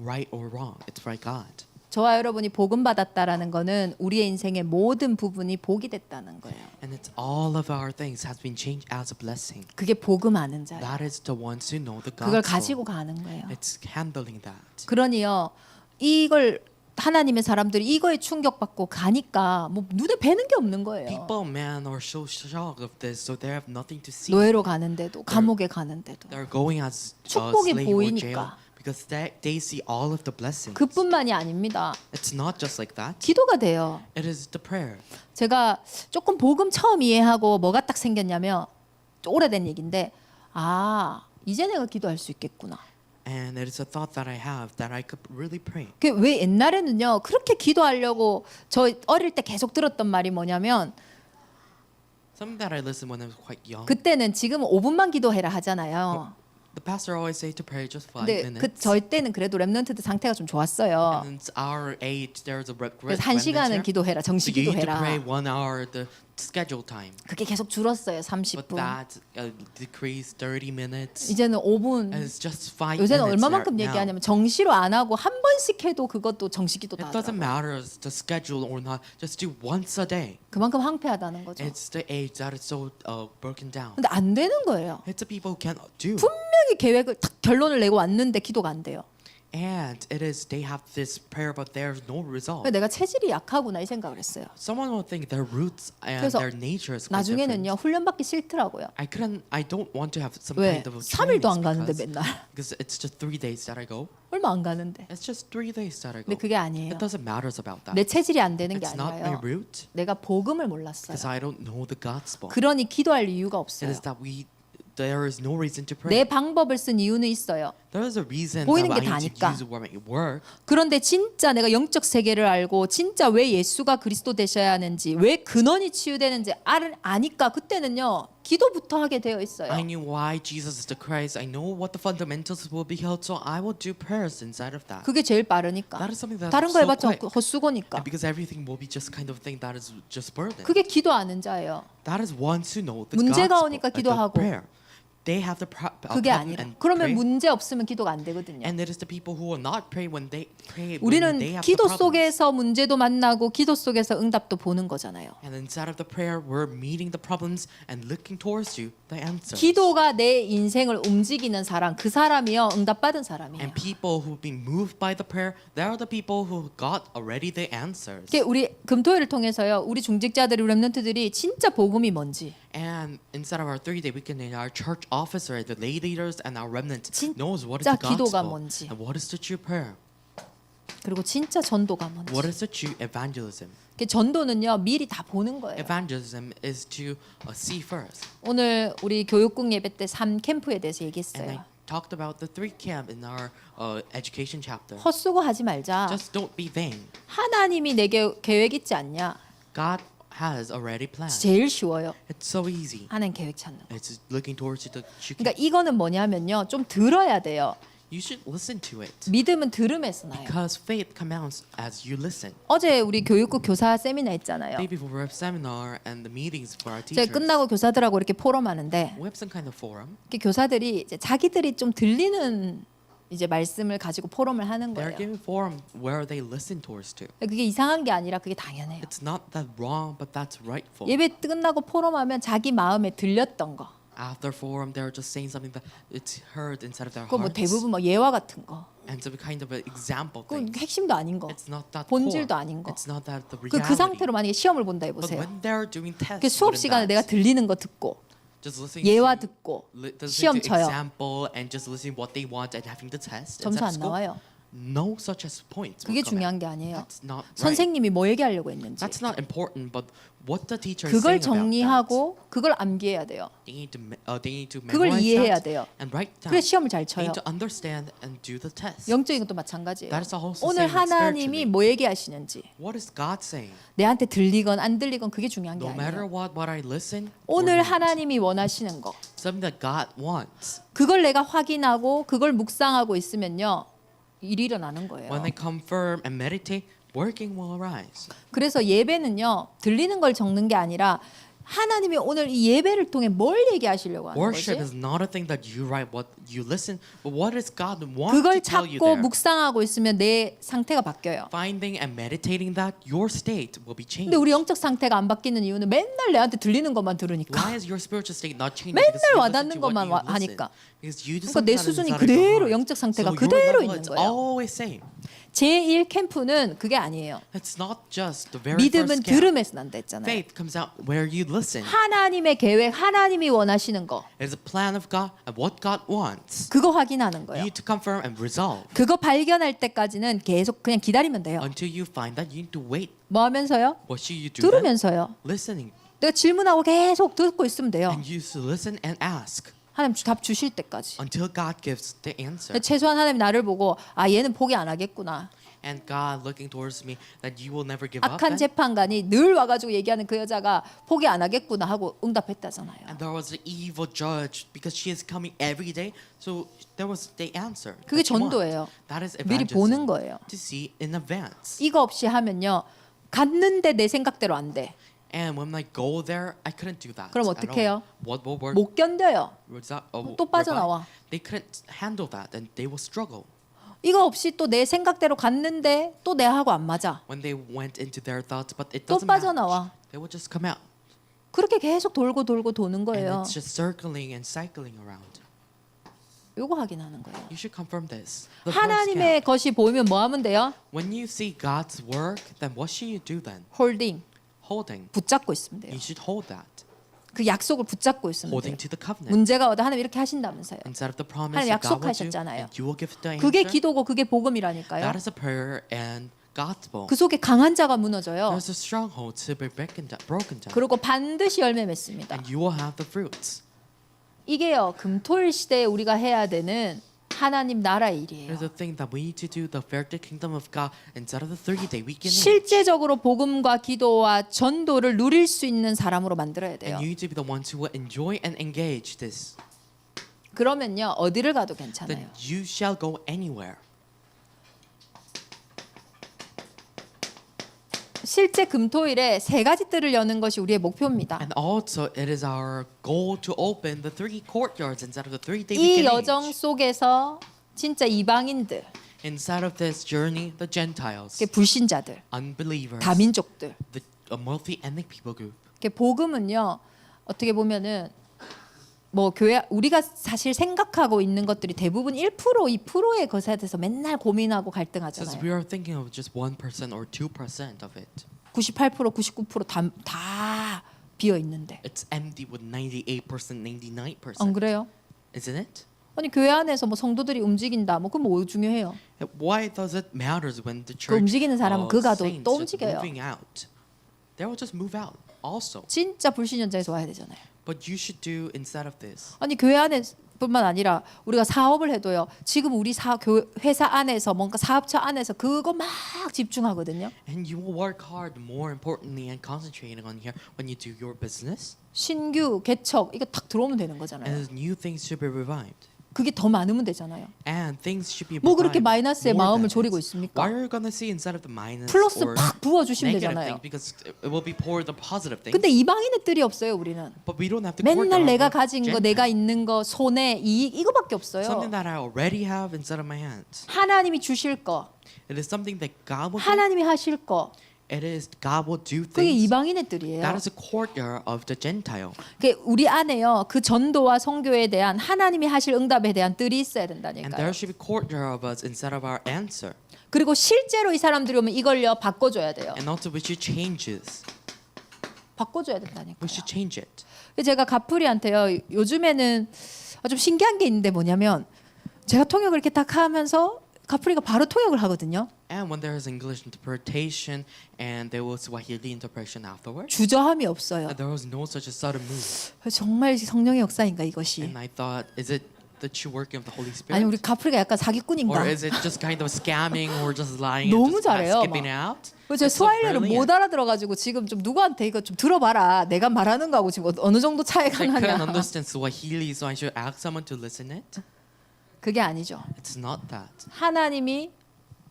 Speaker 2: right or wrong. It's by God.
Speaker 1: 저와 여러분이 복음 받았다라는 거는 우리의 인생의 모든 부분이 복이 됐다는 거예요.
Speaker 2: And it's all of our things has been changed as a blessing.
Speaker 1: 그게 복음 아는 자예요.
Speaker 2: That is the ones who know the
Speaker 1: 그걸
Speaker 2: gospel.
Speaker 1: 가지고 가는 거예요.
Speaker 2: It's handling that.
Speaker 1: 그러니요. 이걸 하나님의 사람들이 이거에 충격받고 가니까 뭐 눈에 뵈는 게 없는 거예요.
Speaker 2: People, man, are so shocked of this, so they have nothing to see.
Speaker 1: 노예로 가는데도 감옥에 가는데도
Speaker 2: They're going as
Speaker 1: 축복이
Speaker 2: slave or jail
Speaker 1: 보이니까.
Speaker 2: because they see all of the blessings.
Speaker 1: 그뿐만이 아닙니다.
Speaker 2: It's not just like that.
Speaker 1: 기도가 돼요.
Speaker 2: It is the prayer.
Speaker 1: 제가 조금 복음 처음 이해하고 뭐가 딱 생겼냐면 오래된 얘기인데 이제 내가 기도할 수 있겠구나.
Speaker 2: And it is a thought that I have that I could really pray.
Speaker 1: 왜 옛날에는요 그렇게 기도하려고 저 어릴 때 계속 들었던 말이 뭐냐면
Speaker 2: Something that I listened when I was quite young.
Speaker 1: 그때는 지금 5분만 기도해라 하잖아요.
Speaker 2: The pastor always say to pray just 5
Speaker 1: 근데
Speaker 2: minutes.
Speaker 1: 저희 때는 그래도 렘넌트들 상태가 좀 좋았어요.
Speaker 2: And it's our age. There's a
Speaker 1: 그래서 1시간은 기도해라, 정시
Speaker 2: So you need to
Speaker 1: 기도해라.
Speaker 2: pray 1 hour the scheduled time.
Speaker 1: 그게 계속 줄었어요.
Speaker 2: But
Speaker 1: 30분.
Speaker 2: that decreased 30 minutes.
Speaker 1: 이제는 5분.
Speaker 2: And it's just 5
Speaker 1: 요새는
Speaker 2: minutes
Speaker 1: 얼마만큼
Speaker 2: now.
Speaker 1: 얘기하냐면 정시로 안 하고 한 번씩 해도 그것도 정시기도 다
Speaker 2: It doesn't
Speaker 1: 하더라고요.
Speaker 2: matter the schedule or not. Just do once a day.
Speaker 1: 그만큼 황폐하다는 거죠.
Speaker 2: It's the age that is so broken down.
Speaker 1: 근데 안 되는 거예요.
Speaker 2: It's the people who cannot do.
Speaker 1: 분명히 계획을 딱 결론을 내고 왔는데 기도가 안 돼요.
Speaker 2: And it is they have this prayer, but there's no result.
Speaker 1: 내가 체질이 약하구나 이 생각을 했어요.
Speaker 2: Someone will think their roots and
Speaker 1: 그래서
Speaker 2: their nature is quite different.
Speaker 1: 나중에는요 훈련받기 싫더라고요.
Speaker 2: I don't want to have some
Speaker 1: 왜?
Speaker 2: kind of
Speaker 1: 3일도 안 가는데
Speaker 2: trainings
Speaker 1: 맨날.
Speaker 2: because it's just 3 days that I go.
Speaker 1: 얼마 안 가는데.
Speaker 2: It's just 3 days that I go.
Speaker 1: 근데 그게 아니에요.
Speaker 2: It doesn't matter about that.
Speaker 1: 내 체질이 안 되는 게
Speaker 2: It's not my
Speaker 1: 아니라요.
Speaker 2: root
Speaker 1: 내가 복음을 몰랐어요.
Speaker 2: because I don't know the gospel.
Speaker 1: 그러니 기도할 이유가
Speaker 2: It
Speaker 1: 없어요.
Speaker 2: is that there is no reason to
Speaker 1: 내
Speaker 2: pray.
Speaker 1: 방법을 쓴 이유는 있어요.
Speaker 2: There is a reason
Speaker 1: 보이는
Speaker 2: that
Speaker 1: 게
Speaker 2: I need to
Speaker 1: 다니까.
Speaker 2: use my work.
Speaker 1: 그런데 진짜 내가 영적 세계를 알고 진짜 왜 예수가 그리스도 되셔야 하는지 왜 근원이 치유되는지 아니까 그때는요 기도부터 하게 되어 있어요.
Speaker 2: I knew why Jesus is the Christ. I know what the fundamentals will be held, so I will do prayers inside of that.
Speaker 1: 그게 제일 빠르니까.
Speaker 2: That is something that
Speaker 1: 다른
Speaker 2: is
Speaker 1: 거
Speaker 2: so
Speaker 1: 해봤자
Speaker 2: quick.
Speaker 1: 헛수고니까.
Speaker 2: And because everything will be just kind of thing that is just burden.
Speaker 1: 그게 기도하는 자예요.
Speaker 2: That is ones who know the
Speaker 1: 문제가
Speaker 2: gospel,
Speaker 1: 오니까
Speaker 2: the
Speaker 1: 기도하고.
Speaker 2: prayer. They have the
Speaker 1: 그게
Speaker 2: problem
Speaker 1: 아니라.
Speaker 2: and
Speaker 1: 그러면
Speaker 2: pray.
Speaker 1: 문제 없으면 기도가 안 되거든요.
Speaker 2: And it is the people who will not pray when they pray when
Speaker 1: 우리는
Speaker 2: they have
Speaker 1: 기도
Speaker 2: the problems.
Speaker 1: 속에서 문제도 만나고 기도 속에서 응답도 보는 거잖아요.
Speaker 2: And inside of the prayer, we're meeting the problems and looking towards you, the answers.
Speaker 1: 기도가 내 인생을 움직이는 사람, 그 사람이요 응답받은 사람이에요.
Speaker 2: And people who've been moved by the prayer, they are the people who got already the answers.
Speaker 1: 이게 우리 금토일을 통해서요, 우리 중직자들이, 우리 렘넌트들이 진짜 복음이 뭔지,
Speaker 2: And inside of our 3-day weekend, our church officer, the lay leaders, and our remnant
Speaker 1: 진짜
Speaker 2: knows what is the
Speaker 1: 기도가
Speaker 2: gospel
Speaker 1: 뭔지.
Speaker 2: and what is the true prayer,
Speaker 1: 그리고 진짜 전도가 뭔지.
Speaker 2: what is the true evangelism.
Speaker 1: 이게 전도는요 미리 다 보는 거예요.
Speaker 2: Evangelism is to see first.
Speaker 1: 오늘 우리 교육국 예배 때 3캠프에 대해서
Speaker 2: And I
Speaker 1: 얘기했어요.
Speaker 2: talked about the 3 camp in our education chapter.
Speaker 1: 헛수고 하지 말자.
Speaker 2: Just don't be vain.
Speaker 1: 하나님이 내게 계획 있지 않냐?
Speaker 2: God has already planned.
Speaker 1: 제일 쉬워요.
Speaker 2: It's so easy.
Speaker 1: 하나님 계획 찾는 거.
Speaker 2: It's looking towards you.
Speaker 1: 그러니까 이거는 뭐냐면요, 좀 들어야 돼요.
Speaker 2: You should listen to it.
Speaker 1: 믿음은 들음에서 나요.
Speaker 2: Because faith comes as you listen.
Speaker 1: 어제 우리 교육국 교사 세미나 했잖아요.
Speaker 2: Day before we have seminar and the meetings for our
Speaker 1: 제가
Speaker 2: teachers.
Speaker 1: 끝나고 교사들하고 이렇게 포럼하는데,
Speaker 2: We have some kind of forum.
Speaker 1: 이렇게 교사들이 이제 자기들이 좀 들리는 이제 말씀을 가지고 포럼을 하는
Speaker 2: They're
Speaker 1: 거예요.
Speaker 2: giving forum where they listen towards to.
Speaker 1: 그게 이상한 게 아니라 그게 당연해요.
Speaker 2: It's not that wrong, but that's rightful.
Speaker 1: 예배 끝나고 포럼하면 자기 마음에 들렸던 거,
Speaker 2: After forum, they're just saying something that it's heard inside of their
Speaker 1: 그거 뭐
Speaker 2: hearts.
Speaker 1: 대부분 뭐 예화 같은 거,
Speaker 2: And some kind of an example
Speaker 1: 그
Speaker 2: thing.
Speaker 1: 핵심도 아닌 거,
Speaker 2: It's not that core.
Speaker 1: 본질도 아닌 거.
Speaker 2: It's not that the
Speaker 1: 그
Speaker 2: reality.
Speaker 1: 상태로 만약에 시험을 본다
Speaker 2: But
Speaker 1: 해보세요.
Speaker 2: when they're doing
Speaker 1: 그
Speaker 2: tests,
Speaker 1: 수업
Speaker 2: wouldn't
Speaker 1: 시간에 내가
Speaker 2: that
Speaker 1: 들리는 거 듣고,
Speaker 2: just listening
Speaker 1: 예화
Speaker 2: to,
Speaker 1: 듣고,
Speaker 2: listening
Speaker 1: 시험
Speaker 2: to
Speaker 1: 쳐요.
Speaker 2: example and just listening what they want and having the test
Speaker 1: 점수 안
Speaker 2: inside of school,
Speaker 1: 나와요.
Speaker 2: no such as points. will
Speaker 1: 그게
Speaker 2: come out.
Speaker 1: 중요한 게 아니에요.
Speaker 2: That's not right.
Speaker 1: 선생님이 뭐 얘기하려고 했는지
Speaker 2: That's not important, but what the teacher is
Speaker 1: 그걸
Speaker 2: saying about that.
Speaker 1: 정리하고 그걸 암기해야 돼요.
Speaker 2: They need to
Speaker 1: 그걸
Speaker 2: memorize
Speaker 1: 이해해야
Speaker 2: that
Speaker 1: 돼요.
Speaker 2: and write down.
Speaker 1: 그래 시험을 잘
Speaker 2: They
Speaker 1: 쳐요.
Speaker 2: need to understand and do the test.
Speaker 1: 영적인 것도 마찬가지예요.
Speaker 2: That is also
Speaker 1: 오늘
Speaker 2: same
Speaker 1: 하나님이
Speaker 2: spiritually.
Speaker 1: 뭐 얘기하시는지,
Speaker 2: What is God saying?
Speaker 1: 내한테 들리건 안 들리건 그게 중요한 게
Speaker 2: No matter
Speaker 1: 아니에요.
Speaker 2: what I listen, or
Speaker 1: 오늘
Speaker 2: not,
Speaker 1: 하나님이 원하시는 거,
Speaker 2: something that God wants.
Speaker 1: 그걸 내가 확인하고 그걸 묵상하고 있으면요, 일이 일어나는 거예요.
Speaker 2: When I confirm and meditate, working will arise.
Speaker 1: 그래서 예배는요, 들리는 걸 적는 게 아니라 하나님이 오늘 이 예배를 통해 뭘 얘기하시려고 하는
Speaker 2: Worship
Speaker 1: 거지?
Speaker 2: is not a thing that you write, what you listen, but what is God want
Speaker 1: 그걸
Speaker 2: to tell you
Speaker 1: 찾고
Speaker 2: there?
Speaker 1: 묵상하고 있으면 내 상태가 바뀌어요.
Speaker 2: Finding and meditating that, your state will be changed.
Speaker 1: 근데 우리 영적 상태가 안 바뀌는 이유는 맨날 내한테 들리는 것만 들으니까.
Speaker 2: Why is your spiritual state not changing?
Speaker 1: 맨날
Speaker 2: Because you
Speaker 1: 와닿는
Speaker 2: listen to what
Speaker 1: 것만
Speaker 2: you listen.
Speaker 1: 하니까.
Speaker 2: Because you do
Speaker 1: 그러니까 내
Speaker 2: something that is
Speaker 1: 수준이
Speaker 2: inside of your
Speaker 1: 그대로
Speaker 2: heart.
Speaker 1: 영적 상태가
Speaker 2: So your
Speaker 1: 그대로
Speaker 2: level,
Speaker 1: 있는
Speaker 2: it's
Speaker 1: 거예요.
Speaker 2: always same.
Speaker 1: 제1 캠프는 그게 아니에요.
Speaker 2: It's not just the very
Speaker 1: 믿음은
Speaker 2: first camp.
Speaker 1: 들음에서 난다 했잖아요.
Speaker 2: Faith comes out where you listen.
Speaker 1: 하나님의 계획, 하나님이 원하시는 거,
Speaker 2: It is a plan of God and what God wants.
Speaker 1: 그거 확인하는
Speaker 2: You
Speaker 1: 거예요.
Speaker 2: need to confirm and resolve.
Speaker 1: 그거 발견할 때까지는 계속 그냥 기다리면 돼요.
Speaker 2: Until you find that, you need to wait.
Speaker 1: 뭐 하면서요?
Speaker 2: What should you do then?
Speaker 1: 들으면서요.
Speaker 2: Listening.
Speaker 1: 내가 질문하고 계속 듣고 있으면 돼요.
Speaker 2: And you should listen and ask
Speaker 1: 하나님 답 주실 때까지.
Speaker 2: until God gives the answer.
Speaker 1: 최소한 하나님 나를 보고 아 얘는 포기 안 하겠구나.
Speaker 2: And God looking towards me that you will never give up.
Speaker 1: 악한
Speaker 2: then.
Speaker 1: 재판관이 늘 와가지고 얘기하는 그 여자가 포기 안 하겠구나 하고 응답했다잖아요.
Speaker 2: And there was an evil judge because she is coming every day. So there was the answer.
Speaker 1: 그게
Speaker 2: that she wanted.
Speaker 1: 전도예요.
Speaker 2: That is
Speaker 1: 미리 보는
Speaker 2: evangelism.
Speaker 1: 거예요.
Speaker 2: To see in advance.
Speaker 1: 이거 없이 하면요, 갔는데 내 생각대로 안 돼.
Speaker 2: And when I go there, I couldn't do that.
Speaker 1: 그럼
Speaker 2: at
Speaker 1: 어떻게
Speaker 2: all.
Speaker 1: 해요?
Speaker 2: What will work?
Speaker 1: 못 견뎌요. 또 빠져나와.
Speaker 2: They couldn't handle that, and they will struggle.
Speaker 1: 이거 없이 또 내 생각대로 갔는데 또 내하고 안 맞아.
Speaker 2: When they went into their thoughts, but it
Speaker 1: 또
Speaker 2: doesn't match.
Speaker 1: 빠져나와.
Speaker 2: They will just come out,
Speaker 1: 그렇게 계속 돌고 도는
Speaker 2: and
Speaker 1: 거예요.
Speaker 2: it's just circling and cycling around.
Speaker 1: 요거 확인하는 거예요.
Speaker 2: You should confirm this. The first
Speaker 1: 하나님의
Speaker 2: camp.
Speaker 1: 것이 보이면 뭐 하면 돼요?
Speaker 2: When you see God's work, then what should you do then?
Speaker 1: 홀딩.
Speaker 2: Holding.
Speaker 1: 붙잡고 있으면 돼요.
Speaker 2: You should hold that.
Speaker 1: 그 약속을 붙잡고 있으면 돼요.
Speaker 2: Holding to the covenant.
Speaker 1: 문제가 와도 하나님 이렇게 하신다면서요.
Speaker 2: Inside of the promise
Speaker 1: 하나님
Speaker 2: that God will do,
Speaker 1: 약속하셨잖아요.
Speaker 2: and you will give the
Speaker 1: 그게
Speaker 2: answer.
Speaker 1: 기도고 그게 복음이라니까요.
Speaker 2: That is a prayer and gospel.
Speaker 1: 그 속에 강한 자가 무너져요.
Speaker 2: There's a stronghold to be broken down.
Speaker 1: 그리고 반드시 열매 맺습니다.
Speaker 2: And you will have the fruits.
Speaker 1: 이게요, 금토일 시대에 우리가 해야 되는 하나님 나라의 일이에요.
Speaker 2: There's a thing that we need to do, the fair the kingdom of God inside of the 30-day weekend.
Speaker 1: 실제적으로 복음과 기도와 전도를 누릴 수 있는 사람으로 만들어야 돼요.
Speaker 2: And you need to be the ones who will enjoy and engage this.
Speaker 1: 그러면요 어디를 가도
Speaker 2: Then
Speaker 1: 괜찮아요.
Speaker 2: you shall go anywhere.
Speaker 1: 실제 금토일에 세 가지 뜰을 여는 것이 우리의 목표입니다.
Speaker 2: And also, it is our goal to open the 3 courtyards inside of the 3-day
Speaker 1: 이
Speaker 2: weekend
Speaker 1: 여정
Speaker 2: age.
Speaker 1: 속에서 진짜 이방인들,
Speaker 2: Inside of this journey, the Gentiles,
Speaker 1: 이렇게 불신자들,
Speaker 2: unbelievers,
Speaker 1: 다민족들,
Speaker 2: the multi-ethnic people group.
Speaker 1: 이렇게 복음은요 어떻게 보면은 뭐 교회 우리가 사실 생각하고 있는 것들이 대부분 1% 2%의 것에 대해서 맨날 고민하고
Speaker 2: Since
Speaker 1: 갈등하잖아요.
Speaker 2: we are thinking of just 1% or 2% of it,
Speaker 1: 98% 99%다 비어 있는데.
Speaker 2: it's empty with 98%, 99%.
Speaker 1: 안 그래요?
Speaker 2: Isn't it?
Speaker 1: 아니 교회 안에서 뭐 성도들이 움직인다. 뭐 그건 뭐 중요해요?
Speaker 2: Why does it matter when the
Speaker 1: 그
Speaker 2: church
Speaker 1: 움직이는 사람은 그 가도
Speaker 2: saints
Speaker 1: 또
Speaker 2: just
Speaker 1: 움직여요.
Speaker 2: moving out? They will just move out also.
Speaker 1: 진짜 불신자에서 와야 되잖아요.
Speaker 2: But you should do instead of this.
Speaker 1: 아니 교회 안에뿐만 아니라 우리가 사업을 해도요. 지금 우리 회사 안에서 뭔가 사업처 안에서 그거 막 집중하거든요.
Speaker 2: And you will work hard more importantly and concentrating on here when you do your business.
Speaker 1: 신규 개척 이거 탁 들어오면 되는 거잖아요.
Speaker 2: And new things should be revived.
Speaker 1: 그게 더 많으면 되잖아요.
Speaker 2: And things should be
Speaker 1: 뭐 그렇게
Speaker 2: revived
Speaker 1: 마이너스에
Speaker 2: more
Speaker 1: 마음을
Speaker 2: than
Speaker 1: 졸이고
Speaker 2: it.
Speaker 1: 있습니까?
Speaker 2: Why are you gonna see instead of the minus
Speaker 1: 플러스
Speaker 2: or
Speaker 1: 팍 부어주시면
Speaker 2: negative
Speaker 1: 되잖아요.
Speaker 2: thing? Because it will be poured the positive things.
Speaker 1: 근데 이방인의 뜰이 없어요 우리는.
Speaker 2: But we don't have to pour
Speaker 1: 맨날
Speaker 2: down
Speaker 1: 내가
Speaker 2: on
Speaker 1: 가진 거,
Speaker 2: Gentile.
Speaker 1: 내가 있는 거, 손에 이익 이거밖에 없어요.
Speaker 2: Something that I already have inside of my hands.
Speaker 1: 하나님이 주실 거,
Speaker 2: It is something that God will do.
Speaker 1: 하나님이 하실 거,
Speaker 2: It is God will do
Speaker 1: 그게
Speaker 2: things.
Speaker 1: 이방인의 뜰이에요.
Speaker 2: That is a courtyard of the Gentile.
Speaker 1: 그게 우리 안에요. 그 전도와 선교에 대한 하나님이 하실 응답에 대한 뜰이 있어야
Speaker 2: And
Speaker 1: 된다니까요.
Speaker 2: there should be courtyard of us instead of our answer.
Speaker 1: 그리고 실제로 이 사람들이 오면 이걸요 바꿔줘야 돼요.
Speaker 2: And also we should change this.
Speaker 1: 바꿔줘야
Speaker 2: We
Speaker 1: 된다니까요.
Speaker 2: should change it.
Speaker 1: 제가 가프리한테요. 요즘에는 좀 신기한 게 있는데 뭐냐면 제가 통역을 이렇게 딱 하면서 가프리가 바로 통역을 하거든요.
Speaker 2: And when there is English interpretation and there was Swahili interpretation afterwards,
Speaker 1: 주저함이 없어요.
Speaker 2: there was no such a sudden move.
Speaker 1: 정말 성령의 역사인가 이것이.
Speaker 2: And I thought, is it the true working of the Holy Spirit?
Speaker 1: 아니 우리 가프리가 약간 사기꾼인가?
Speaker 2: Or is it just kind of scamming or just lying
Speaker 1: 너무
Speaker 2: and just
Speaker 1: 잘해요,
Speaker 2: skipping
Speaker 1: 막.
Speaker 2: out?
Speaker 1: 제
Speaker 2: It's so
Speaker 1: 스와힐리를 못
Speaker 2: brilliant.
Speaker 1: 알아들어가지고 지금 좀 누구한테 이거 좀 들어봐라. 내가 말하는 거하고 지금 어느 정도 차이가
Speaker 2: I couldn't
Speaker 1: 나냐.
Speaker 2: understand Swahili, so I should ask someone to listen it.
Speaker 1: 그게 아니죠.
Speaker 2: It's not that.
Speaker 1: 하나님이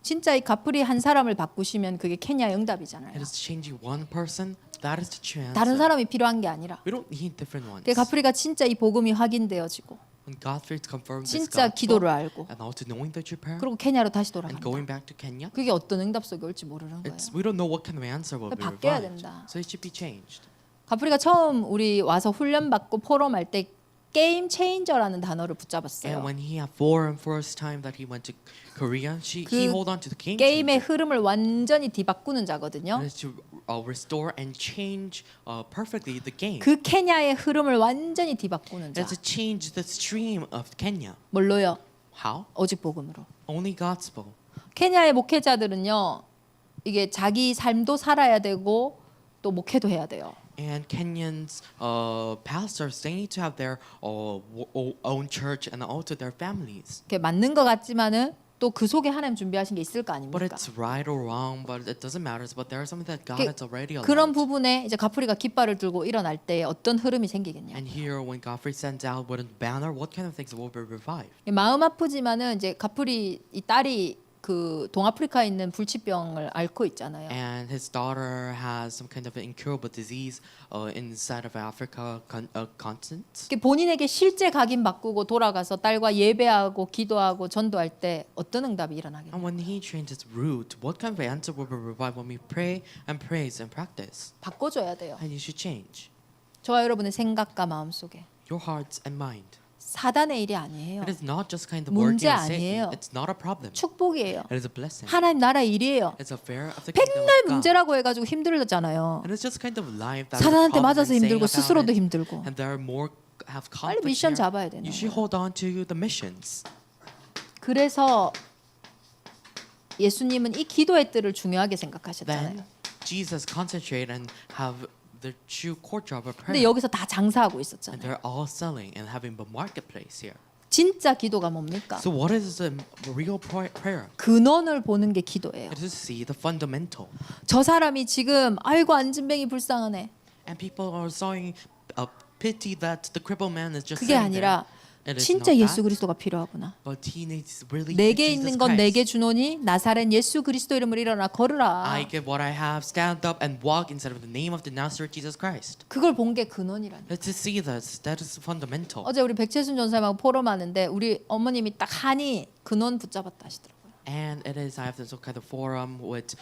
Speaker 1: 진짜 이 가프리 한 사람을 바꾸시면 그게 케냐의 응답이잖아요.
Speaker 2: It is changing one person. That is the true answer.
Speaker 1: 다른 사람이 필요한 게 아니라.
Speaker 2: We don't need different ones.
Speaker 1: 그 가프리가 진짜 이 복음이 확인되어지고
Speaker 2: When God first confirmed this
Speaker 1: 진짜
Speaker 2: gospel,
Speaker 1: 기도를 알고
Speaker 2: and also knowing the true prayer,
Speaker 1: 그리고 케냐로 다시
Speaker 2: and
Speaker 1: 돌아간다.
Speaker 2: going back to Kenya,
Speaker 1: 그게 어떤 응답 속에 올지 모르는 거예요.
Speaker 2: we don't know what kind of answer will be
Speaker 1: 바뀌어야
Speaker 2: revived.
Speaker 1: 된다.
Speaker 2: So it should be changed.
Speaker 1: 가프리가 처음 우리 와서 훈련 받고 포럼할 때 게임 체인저라는 단어를 붙잡았어요.
Speaker 2: And when he had first time that he went to Korea, he hold on to the game
Speaker 1: 게임의
Speaker 2: changer.
Speaker 1: 흐름을 완전히 뒤바꾸는 자거든요.
Speaker 2: And it's to restore and change perfectly the game.
Speaker 1: 그 케냐의 흐름을 완전히 뒤바꾸는 자.
Speaker 2: And to change the stream of Kenya.
Speaker 1: 뭘로요?
Speaker 2: How?
Speaker 1: 오직 복음으로.
Speaker 2: Only gospel.
Speaker 1: 케냐의 목회자들은요. 이게 자기 삶도 살아야 되고 또 목회도 해야 돼요.
Speaker 2: And Kenyans pastors, they need to have their own church and also their families.
Speaker 1: 그게 맞는 것 같지만은 또 그 속에 하나님 준비하신 게 있을 거
Speaker 2: But
Speaker 1: 아닙니까?
Speaker 2: it's right or wrong, but it doesn't matter. But there is something that God
Speaker 1: 그-
Speaker 2: has already
Speaker 1: 그런
Speaker 2: allowed.
Speaker 1: 부분에 이제 가프리가 깃발을 들고 일어날 때 어떤 흐름이 생기겠냐?
Speaker 2: And here, when Godfrey sends out with a banner, what kind of things will be revived?
Speaker 1: 마음 아프지만은 이제 가프리 이 딸이 그 동아프리카에 있는 불치병을 앓고 있잖아요.
Speaker 2: And his daughter has some kind of incurable disease inside of Africa continent.
Speaker 1: 본인에게 실제 각인 바꾸고 돌아가서 딸과 예배하고 기도하고 전도할 때 어떤 응답이 일어나겠냐?
Speaker 2: And when he changes route, what kind of answer will be revived when we pray and praise and practice?
Speaker 1: 바꿔줘야 돼요.
Speaker 2: And you should change
Speaker 1: 저와 여러분의 생각과 마음 속에
Speaker 2: your hearts and mind.
Speaker 1: 사단의 일이 아니에요.
Speaker 2: It is not just kind of
Speaker 1: 문제
Speaker 2: working of
Speaker 1: 아니에요.
Speaker 2: Satan. It's not a problem.
Speaker 1: 축복이에요.
Speaker 2: It is a blessing.
Speaker 1: 하나님 나라의 일이에요.
Speaker 2: It's a fair of the kingdom
Speaker 1: 백날
Speaker 2: of God.
Speaker 1: 문제라고 해가지고 힘들잖아요.
Speaker 2: And it's just kind of life that
Speaker 1: 사단한테
Speaker 2: we've
Speaker 1: 맞아서
Speaker 2: been saying
Speaker 1: 힘들고
Speaker 2: about
Speaker 1: 스스로도
Speaker 2: it.
Speaker 1: 힘들고.
Speaker 2: And there are more have
Speaker 1: 빨리
Speaker 2: conflict
Speaker 1: 미션
Speaker 2: here.
Speaker 1: 잡아야 되는
Speaker 2: You should
Speaker 1: 거예요.
Speaker 2: hold on to the missions.
Speaker 1: 그래서 예수님은 이 기도의 뜰을 중요하게 생각하셨잖아요.
Speaker 2: Then Jesus concentrate and have the true courtyard of
Speaker 1: 근데
Speaker 2: prayer.
Speaker 1: 여기서 다 장사하고
Speaker 2: And
Speaker 1: 있었잖아요.
Speaker 2: they're all selling and having the marketplace here.
Speaker 1: 진짜 기도가 뭡니까?
Speaker 2: So what is a real prayer?
Speaker 1: 근원을 보는 게 기도예요.
Speaker 2: It is to see the fundamental.
Speaker 1: 저 사람이 지금 아이고 앉은뱅이 불쌍하네.
Speaker 2: And people are showing a pity that the crippled man is just
Speaker 1: 그게
Speaker 2: sitting there.
Speaker 1: 아니라
Speaker 2: It is
Speaker 1: 진짜
Speaker 2: not
Speaker 1: 예수
Speaker 2: that,
Speaker 1: 그리스도가 필요하구나.
Speaker 2: but he needs really
Speaker 1: 내게
Speaker 2: Jesus
Speaker 1: 있는 건 내게
Speaker 2: Christ.
Speaker 1: 주노니 나사렛 예수 그리스도 이름으로 일어나 걸으라.
Speaker 2: I give what I have, stand up and walk instead of the name of the Nazareth Jesus Christ.
Speaker 1: 그걸 본 게 근원이라니.
Speaker 2: Let's just see this. That is fundamental.
Speaker 1: 어제 우리 백채순 전사님하고 포럼하는데 우리 어머님이 딱 하니 근원 붙잡았다 하시더라고요.
Speaker 2: And it is I have this kind of forum with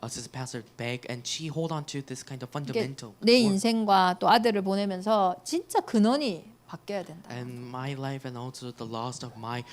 Speaker 2: assistant pastor Beck, and she hold on to this kind of
Speaker 1: 이게
Speaker 2: fundamental.
Speaker 1: 내 인생과 또 아들을 보내면서 진짜 근원이 바뀌어야 된다.
Speaker 2: And my life and also the loss of my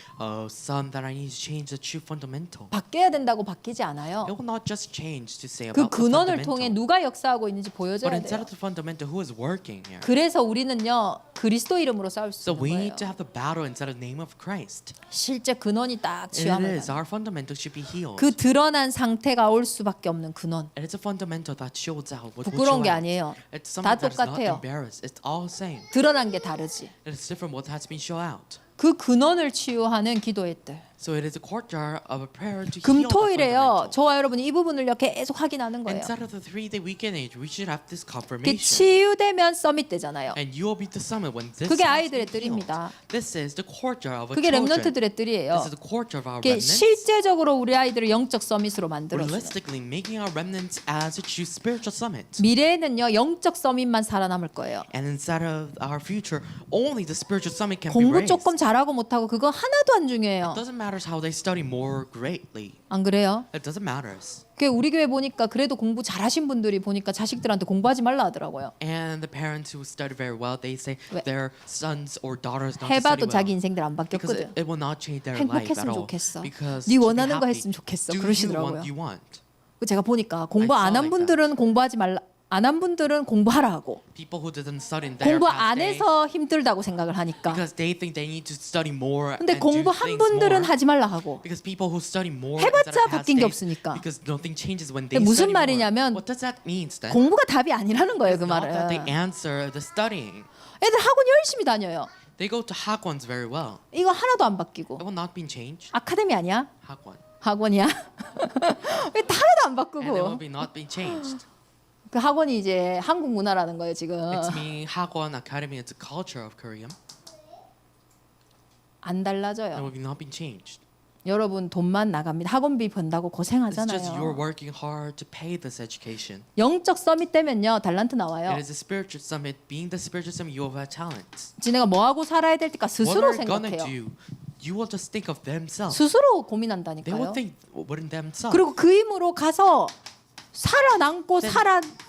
Speaker 2: son, that I need to change the true fundamental.
Speaker 1: 바뀌어야 된다고 바뀌지 않아요.
Speaker 2: It will not just change to say
Speaker 1: 그
Speaker 2: about the
Speaker 1: 근원을 통해
Speaker 2: fundamental,
Speaker 1: 누가 역사하고 있는지
Speaker 2: but
Speaker 1: 보여줘야
Speaker 2: instead
Speaker 1: 돼요.
Speaker 2: of the fundamental, who is working here?
Speaker 1: 그래서 우리는요 그리스도 이름으로 싸울 수
Speaker 2: So
Speaker 1: 있는
Speaker 2: we
Speaker 1: 거예요.
Speaker 2: need to have the battle instead of the name of Christ.
Speaker 1: 실제 근원이 딱
Speaker 2: It
Speaker 1: 취함을
Speaker 2: is
Speaker 1: 받는
Speaker 2: our fundamental should be healed.
Speaker 1: 그 드러난 상태가 올 수밖에 없는 근원.
Speaker 2: And it's a fundamental that shows out what will
Speaker 1: 부끄러운
Speaker 2: show
Speaker 1: 게
Speaker 2: out.
Speaker 1: 아니에요.
Speaker 2: It's something
Speaker 1: 다
Speaker 2: that's not
Speaker 1: 똑같아요.
Speaker 2: embarrassed. It's all the same.
Speaker 1: 드러난 게 다르지.
Speaker 2: It's different what has been shown out.
Speaker 1: 그 근원을 치유하는 기도의 뜰.
Speaker 2: So it is a courtyard of a prayer to heal the
Speaker 1: 금토일에요.
Speaker 2: fundamental.
Speaker 1: 저와 여러분이 이 부분을요 계속 확인하는 거예요.
Speaker 2: Inside of the 3-day weekend age, we should have this
Speaker 1: 그
Speaker 2: confirmation.
Speaker 1: 치유되면 서밋 되잖아요.
Speaker 2: And you will be the summit when this
Speaker 1: 그게
Speaker 2: has
Speaker 1: 아이들의
Speaker 2: been healed.
Speaker 1: 뜰입니다.
Speaker 2: This is the courtyard of a
Speaker 1: 그게
Speaker 2: children.
Speaker 1: 렘넌트들의 뜰이에요.
Speaker 2: This is the courtyard of our
Speaker 1: 그게
Speaker 2: remnants.
Speaker 1: 실제적으로 우리 아이들을 영적 서밋으로 만들어줘요.
Speaker 2: Realistically, making our remnants as a true spiritual summit.
Speaker 1: 미래에는요 영적 서밋만 살아남을 거예요.
Speaker 2: And inside of our future, only the spiritual summit can be
Speaker 1: 공부
Speaker 2: raised.
Speaker 1: 조금 잘하고 못하고 그거 하나도 안 중요해요.
Speaker 2: It doesn't matter how they study more greatly.
Speaker 1: 안 그래요?
Speaker 2: It doesn't matter.
Speaker 1: 그 우리 교회 보니까 그래도 공부 잘하신 분들이 보니까 자식들한테 공부하지 말라 하더라고요.
Speaker 2: And the parents who study very well, they say
Speaker 1: 왜?
Speaker 2: their sons or daughters not to study
Speaker 1: 해봐도
Speaker 2: well.
Speaker 1: 자기 인생들 안
Speaker 2: Because
Speaker 1: 바뀌었거든.
Speaker 2: it will not change their life at
Speaker 1: 행복했으면
Speaker 2: all.
Speaker 1: 좋겠어.
Speaker 2: Because
Speaker 1: 네
Speaker 2: to be
Speaker 1: 원하는 거
Speaker 2: happy,
Speaker 1: 했으면 좋겠어.
Speaker 2: do
Speaker 1: 그러시더라고요.
Speaker 2: you want?
Speaker 1: 제가 보니까 공부
Speaker 2: I
Speaker 1: 안
Speaker 2: saw
Speaker 1: 한
Speaker 2: like
Speaker 1: 분들은 공부하지 말라. 안 한 분들은 공부하라 하고
Speaker 2: People who didn't study in their
Speaker 1: 공부
Speaker 2: past
Speaker 1: 안
Speaker 2: day,
Speaker 1: 해서 힘들다고 생각을 하니까.
Speaker 2: because they think they need to study more
Speaker 1: 근데
Speaker 2: and do
Speaker 1: 공부 한
Speaker 2: things
Speaker 1: 분들은
Speaker 2: more.
Speaker 1: 하지 말라 하고.
Speaker 2: Because people who study more
Speaker 1: 해봤자
Speaker 2: instead of past
Speaker 1: 바뀐 게
Speaker 2: days,
Speaker 1: 없으니까.
Speaker 2: because nothing changes when they
Speaker 1: 근데 무슨
Speaker 2: study more.
Speaker 1: 말이냐면
Speaker 2: What does that mean then?
Speaker 1: 공부가 답이 아니라는 거예요, 그
Speaker 2: It's not that they
Speaker 1: 말은.
Speaker 2: answer the studying.
Speaker 1: 애들 학원 열심히 다녀요.
Speaker 2: They go to 학원s very well.
Speaker 1: 이거 하나도 안 바뀌고.
Speaker 2: It will not be changed.
Speaker 1: 아카데미 아니야?
Speaker 2: 학원.
Speaker 1: 학원이야? 왜 하나도 안
Speaker 2: And it will
Speaker 1: 바꾸고?
Speaker 2: be not be changed.
Speaker 1: 그 학원이 이제 한국 문화라는 거예요, 지금.
Speaker 2: It's meaning 학원 academy. It's a culture of Korea.
Speaker 1: 안
Speaker 2: It
Speaker 1: 달라져요.
Speaker 2: will be not be changed.
Speaker 1: 여러분 돈만 나갑니다. 학원비 번다고
Speaker 2: It's just you're
Speaker 1: 고생하잖아요.
Speaker 2: working hard to pay this education.
Speaker 1: 영적 서밋 되면요 달란트 나와요.
Speaker 2: It is a spiritual summit. Being the spiritual summit, you will have talents.
Speaker 1: 지네가 뭐 하고 살아야 될까
Speaker 2: What
Speaker 1: 스스로
Speaker 2: are they gonna
Speaker 1: 생각해요.
Speaker 2: do? You will just think of themselves.
Speaker 1: 스스로
Speaker 2: They will
Speaker 1: 고민한다니까요.
Speaker 2: think within themselves.
Speaker 1: 그리고 그 힘으로 가서 살아남고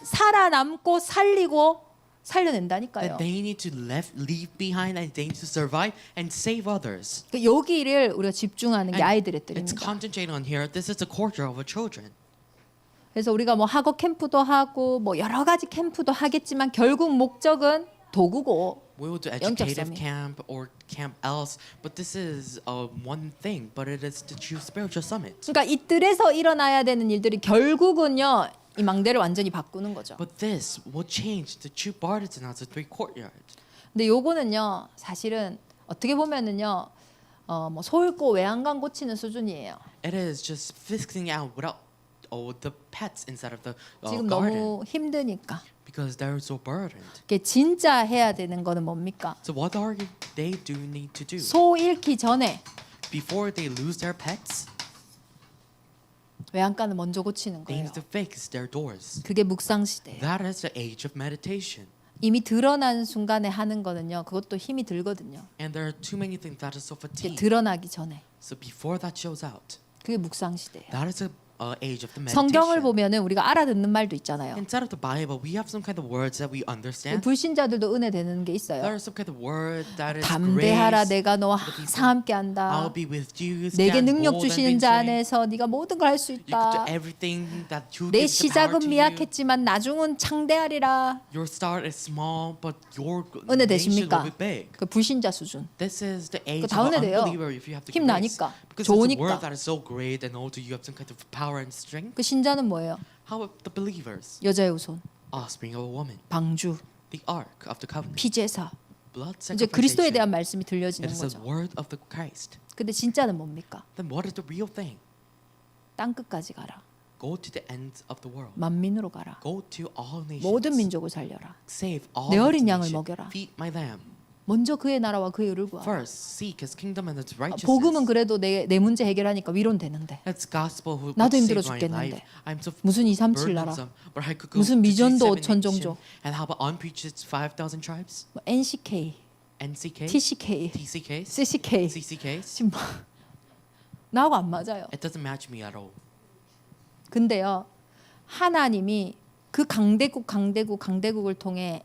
Speaker 1: 살아남고 살리고 살려낸다니까요.
Speaker 2: That they need to leave behind and they need to survive and save others.
Speaker 1: 그 여기를 우리가 집중하는 게
Speaker 2: And
Speaker 1: 아이들의
Speaker 2: it's
Speaker 1: 뜰입니다.
Speaker 2: concentrated on here. This is the culture of our children.
Speaker 1: 그래서 우리가 뭐 학업 캠프도 하고 뭐 여러 가지 캠프도 하겠지만 결국 목적은 도구고
Speaker 2: We will do
Speaker 1: 영적
Speaker 2: educative
Speaker 1: summit.
Speaker 2: camp or camp else, but this is one thing. But it is the true spiritual summit.
Speaker 1: 그러니까 이 뜰에서 일어나야 되는 일들이 결국은요 이 망대를 완전히 바꾸는 거죠.
Speaker 2: But this will change the true partisan as the three courtyard.
Speaker 1: 근데 요거는요 사실은 어떻게 보면은요 뭐 소잃고 외양간 고치는 수준이에요.
Speaker 2: It is just fixing out without the pets inside of the
Speaker 1: 지금
Speaker 2: garden
Speaker 1: 너무 힘드니까.
Speaker 2: because they're so burdened.
Speaker 1: 이게 진짜 해야 되는 거는 뭡니까?
Speaker 2: So what are they do need to do
Speaker 1: 소 잃기 전에
Speaker 2: before they lose their pets?
Speaker 1: 외양간을 먼저 고치는
Speaker 2: They
Speaker 1: 거예요.
Speaker 2: need to fix their doors.
Speaker 1: 그게 묵상 시대예요.
Speaker 2: That is the age of meditation.
Speaker 1: 이미 드러난 순간에 하는 거는요. 그것도 힘이 들거든요.
Speaker 2: And there are too many things that are so
Speaker 1: 이게
Speaker 2: fatigued.
Speaker 1: 드러나기 전에
Speaker 2: So before that shows out,
Speaker 1: 그게 묵상 시대예요.
Speaker 2: that is the age of the
Speaker 1: 성경을
Speaker 2: meditation.
Speaker 1: 보면은 우리가 알아듣는 말도 있잖아요.
Speaker 2: Inside of the Bible, we have some kind of words that we understand.
Speaker 1: 불신자들도 은혜 되는 게
Speaker 2: There
Speaker 1: 있어요.
Speaker 2: are some kind of word that is
Speaker 1: 담대하라
Speaker 2: grace.
Speaker 1: 내가 너와 항상 함께 한다.
Speaker 2: I'll be with you.
Speaker 1: 내게
Speaker 2: stand
Speaker 1: 능력
Speaker 2: bold and
Speaker 1: 주시는 자
Speaker 2: victory.
Speaker 1: 안에서 네가 모든 걸 할 수
Speaker 2: You can do
Speaker 1: 있다.
Speaker 2: everything that you
Speaker 1: 내
Speaker 2: give the power
Speaker 1: 시작은
Speaker 2: to you.
Speaker 1: 미약했지만 나중은 창대하리라.
Speaker 2: Your start is small, but your
Speaker 1: 은혜
Speaker 2: nation will
Speaker 1: 되십니까?
Speaker 2: be big.
Speaker 1: 그 불신자 수준.
Speaker 2: This is the age
Speaker 1: 다
Speaker 2: of
Speaker 1: 은혜
Speaker 2: an
Speaker 1: 돼요.
Speaker 2: unbeliever if you have the
Speaker 1: 힘
Speaker 2: grace.
Speaker 1: 나니까.
Speaker 2: Because it's a
Speaker 1: 좋으니까.
Speaker 2: word that is so great, and also you have some kind of power and strength.
Speaker 1: 그 신자는 뭐예요?
Speaker 2: How about the believers?
Speaker 1: 여자의 후손,
Speaker 2: Offspring of a woman,
Speaker 1: 방주,
Speaker 2: the ark of the covenant,
Speaker 1: 피제사,
Speaker 2: blood
Speaker 1: 이제 그리스도에
Speaker 2: sacrifice.
Speaker 1: 대한 말씀이
Speaker 2: It
Speaker 1: 들려지는
Speaker 2: is the
Speaker 1: 거죠.
Speaker 2: word of the Christ.
Speaker 1: 근데 진짜는 뭡니까?
Speaker 2: Then what is the real thing?
Speaker 1: 땅 끝까지 가라.
Speaker 2: Go to the ends of the world.
Speaker 1: 만민으로 가라.
Speaker 2: Go to all nations.
Speaker 1: 모든 민족을 살려라.
Speaker 2: Save all
Speaker 1: 내
Speaker 2: of
Speaker 1: 어린
Speaker 2: the
Speaker 1: 양을
Speaker 2: nations.
Speaker 1: 먹여라.
Speaker 2: Feed my lamb.
Speaker 1: 먼저 그의 나라와 그의 의를 구하라.
Speaker 2: First, seek His kingdom and His righteousness.
Speaker 1: 복음은 그래도 내 문제 해결하니까 위로는 되는데
Speaker 2: That's gospel who
Speaker 1: 나도
Speaker 2: would
Speaker 1: 힘들어
Speaker 2: save my
Speaker 1: 죽겠는데.
Speaker 2: life. I'm so
Speaker 1: 무슨 2, 3, 7 나라,
Speaker 2: burdensome. But I could go
Speaker 1: 무슨
Speaker 2: to
Speaker 1: 미전도
Speaker 2: 27
Speaker 1: 5천 종족,
Speaker 2: nation. And how about unpreached 5,000 tribes?
Speaker 1: 뭐 NCK,
Speaker 2: NCK,
Speaker 1: TCK,
Speaker 2: TCK,
Speaker 1: CCK
Speaker 2: CCK.
Speaker 1: 지금 뭐 나하고 안 맞아요.
Speaker 2: It doesn't match me at all.
Speaker 1: 근데요 하나님이 그 강대국을 통해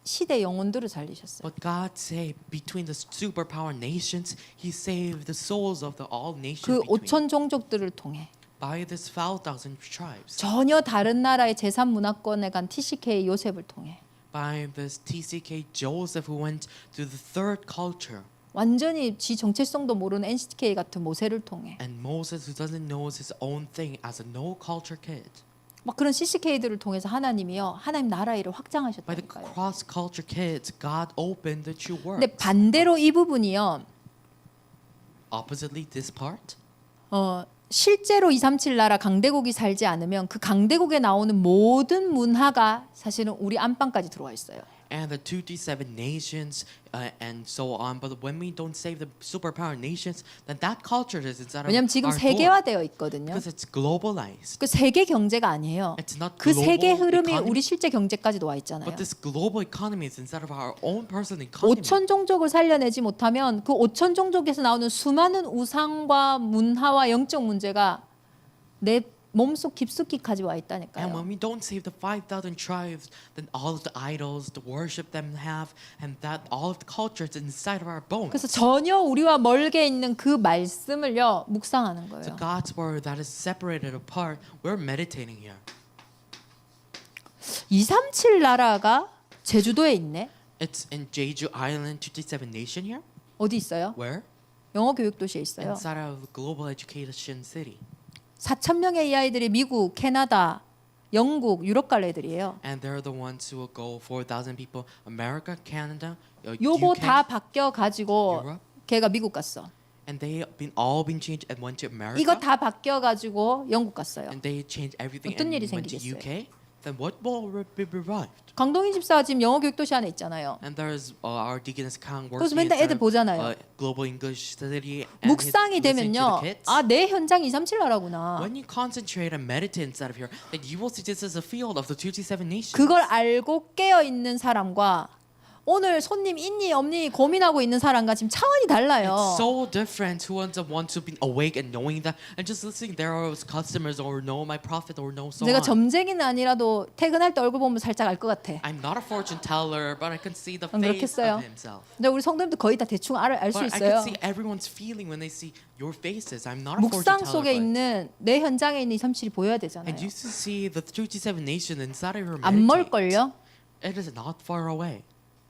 Speaker 1: 시대 영혼들을 살리셨어요.
Speaker 2: But God saved between the superpower nations. He saved the souls of the all nations
Speaker 1: 그
Speaker 2: between.
Speaker 1: 5천 종족들을 통해
Speaker 2: By this 5,000 tribes.
Speaker 1: 전혀 다른 나라의 제3 문화권에 간 TCK 요셉을 통해
Speaker 2: By this TCK Joseph who went to the third culture.
Speaker 1: 완전히 지 정체성도 모르는 NCK 같은 모세를 통해
Speaker 2: And Moses who doesn't know his own thing as a no culture kid.
Speaker 1: 막 그런 CCK들을 통해서 하나님이요 하나님 나라 일을
Speaker 2: By the
Speaker 1: 확장하셨다니까요.
Speaker 2: cross culture kids, God opened the true world.
Speaker 1: 근데 반대로 이 부분이요
Speaker 2: Oppositely, this part.
Speaker 1: 실제로 237 나라 강대국이 살지 않으면 그 강대국에 나오는 모든 문화가 사실은 우리 안방까지 들어와 있어요.
Speaker 2: And the 237 nations and so on. But when we don't save the superpower nations, then that culture is inside
Speaker 1: 왜냐하면
Speaker 2: of
Speaker 1: 지금
Speaker 2: our door.
Speaker 1: 세계화되어 있거든요.
Speaker 2: Because it's globalized.
Speaker 1: 그 세계 경제가 아니에요.
Speaker 2: It's not
Speaker 1: 그
Speaker 2: global
Speaker 1: 세계 흐름이
Speaker 2: economy.
Speaker 1: 우리 실제 경제까지도 와 있잖아요.
Speaker 2: But this global economy is inside of our own personal economy.
Speaker 1: 5천 종족을 살려내지 못하면 그 5천 종족에서 나오는 수많은 우상과 문화와 영적 문제가 내 몸속 깊숙이 가지고 와
Speaker 2: And
Speaker 1: 있다니까요.
Speaker 2: when we don't save the 5,000 tribes, then all of the idols, the worship them have, and that all of the culture is inside of our bones.
Speaker 1: 그래서 전혀 우리와 멀게 있는 그 말씀을요 묵상하는
Speaker 2: So
Speaker 1: 거예요.
Speaker 2: God's word that is separated apart, we're meditating here.
Speaker 1: 237 나라가 제주도에 있네.
Speaker 2: It's in Jeju Island, 237 nation here.
Speaker 1: 어디 있어요?
Speaker 2: Where?
Speaker 1: 영어 교육 도시에 있어요.
Speaker 2: Inside of global education city.
Speaker 1: 4천 명의 이 아이들이 미국, 캐나다, 영국, 유럽 갈 애들이에요.
Speaker 2: And they're the ones who will go 4,000 people. America, Canada,
Speaker 1: 요거
Speaker 2: UK,
Speaker 1: 다 바뀌어 가지고
Speaker 2: Europe.
Speaker 1: 걔가 미국 갔어.
Speaker 2: And they all been changed and went to America.
Speaker 1: 이거 다 바뀌어 가지고 영국 갔어요.
Speaker 2: And they changed everything
Speaker 1: 어떤
Speaker 2: and
Speaker 1: 일이
Speaker 2: went to
Speaker 1: 생기겠어요?
Speaker 2: UK. Then what will be revived?
Speaker 1: 강동인 집사가 지금 영어 교육 도시 안에 있잖아요.
Speaker 2: And there's our deaconess Kang
Speaker 1: 그래서
Speaker 2: working
Speaker 1: 맨날
Speaker 2: inside
Speaker 1: 애들
Speaker 2: of,
Speaker 1: 보잖아요.
Speaker 2: global English city. And
Speaker 1: 묵상이
Speaker 2: listening to
Speaker 1: 되면요.
Speaker 2: the kids.
Speaker 1: 아, 내 현장 237 나라구나.
Speaker 2: When you concentrate and meditate inside of here, then you will see this as a field of the 237 nations.
Speaker 1: 그걸 알고 깨어 있는 사람과 오늘 손님 있니 없니 고민하고 있는 사람과 지금 차원이 달라요.
Speaker 2: It's so different who ends up want to be awake and knowing that and just listening there are customers or know my prophet or know so
Speaker 1: 내가
Speaker 2: on.
Speaker 1: 점쟁이는 아니라도 퇴근할 때 얼굴 보면 살짝 알 것 같아.
Speaker 2: I'm not a fortune teller, but I can see the
Speaker 1: 안
Speaker 2: face
Speaker 1: 그렇겠어요?
Speaker 2: of himself.
Speaker 1: 근데 우리 성도님도 거의 다 대충 알 수
Speaker 2: But I
Speaker 1: 있어요.
Speaker 2: can see everyone's feeling when they see your faces. I'm not a fortune
Speaker 1: 묵상
Speaker 2: teller,
Speaker 1: 속에
Speaker 2: but
Speaker 1: 있는 내 현장에 있는 237이 보여야 되잖아요.
Speaker 2: and you see the 237 nation inside of your
Speaker 1: 안
Speaker 2: meditate.
Speaker 1: 멀걸요?
Speaker 2: It is not far away.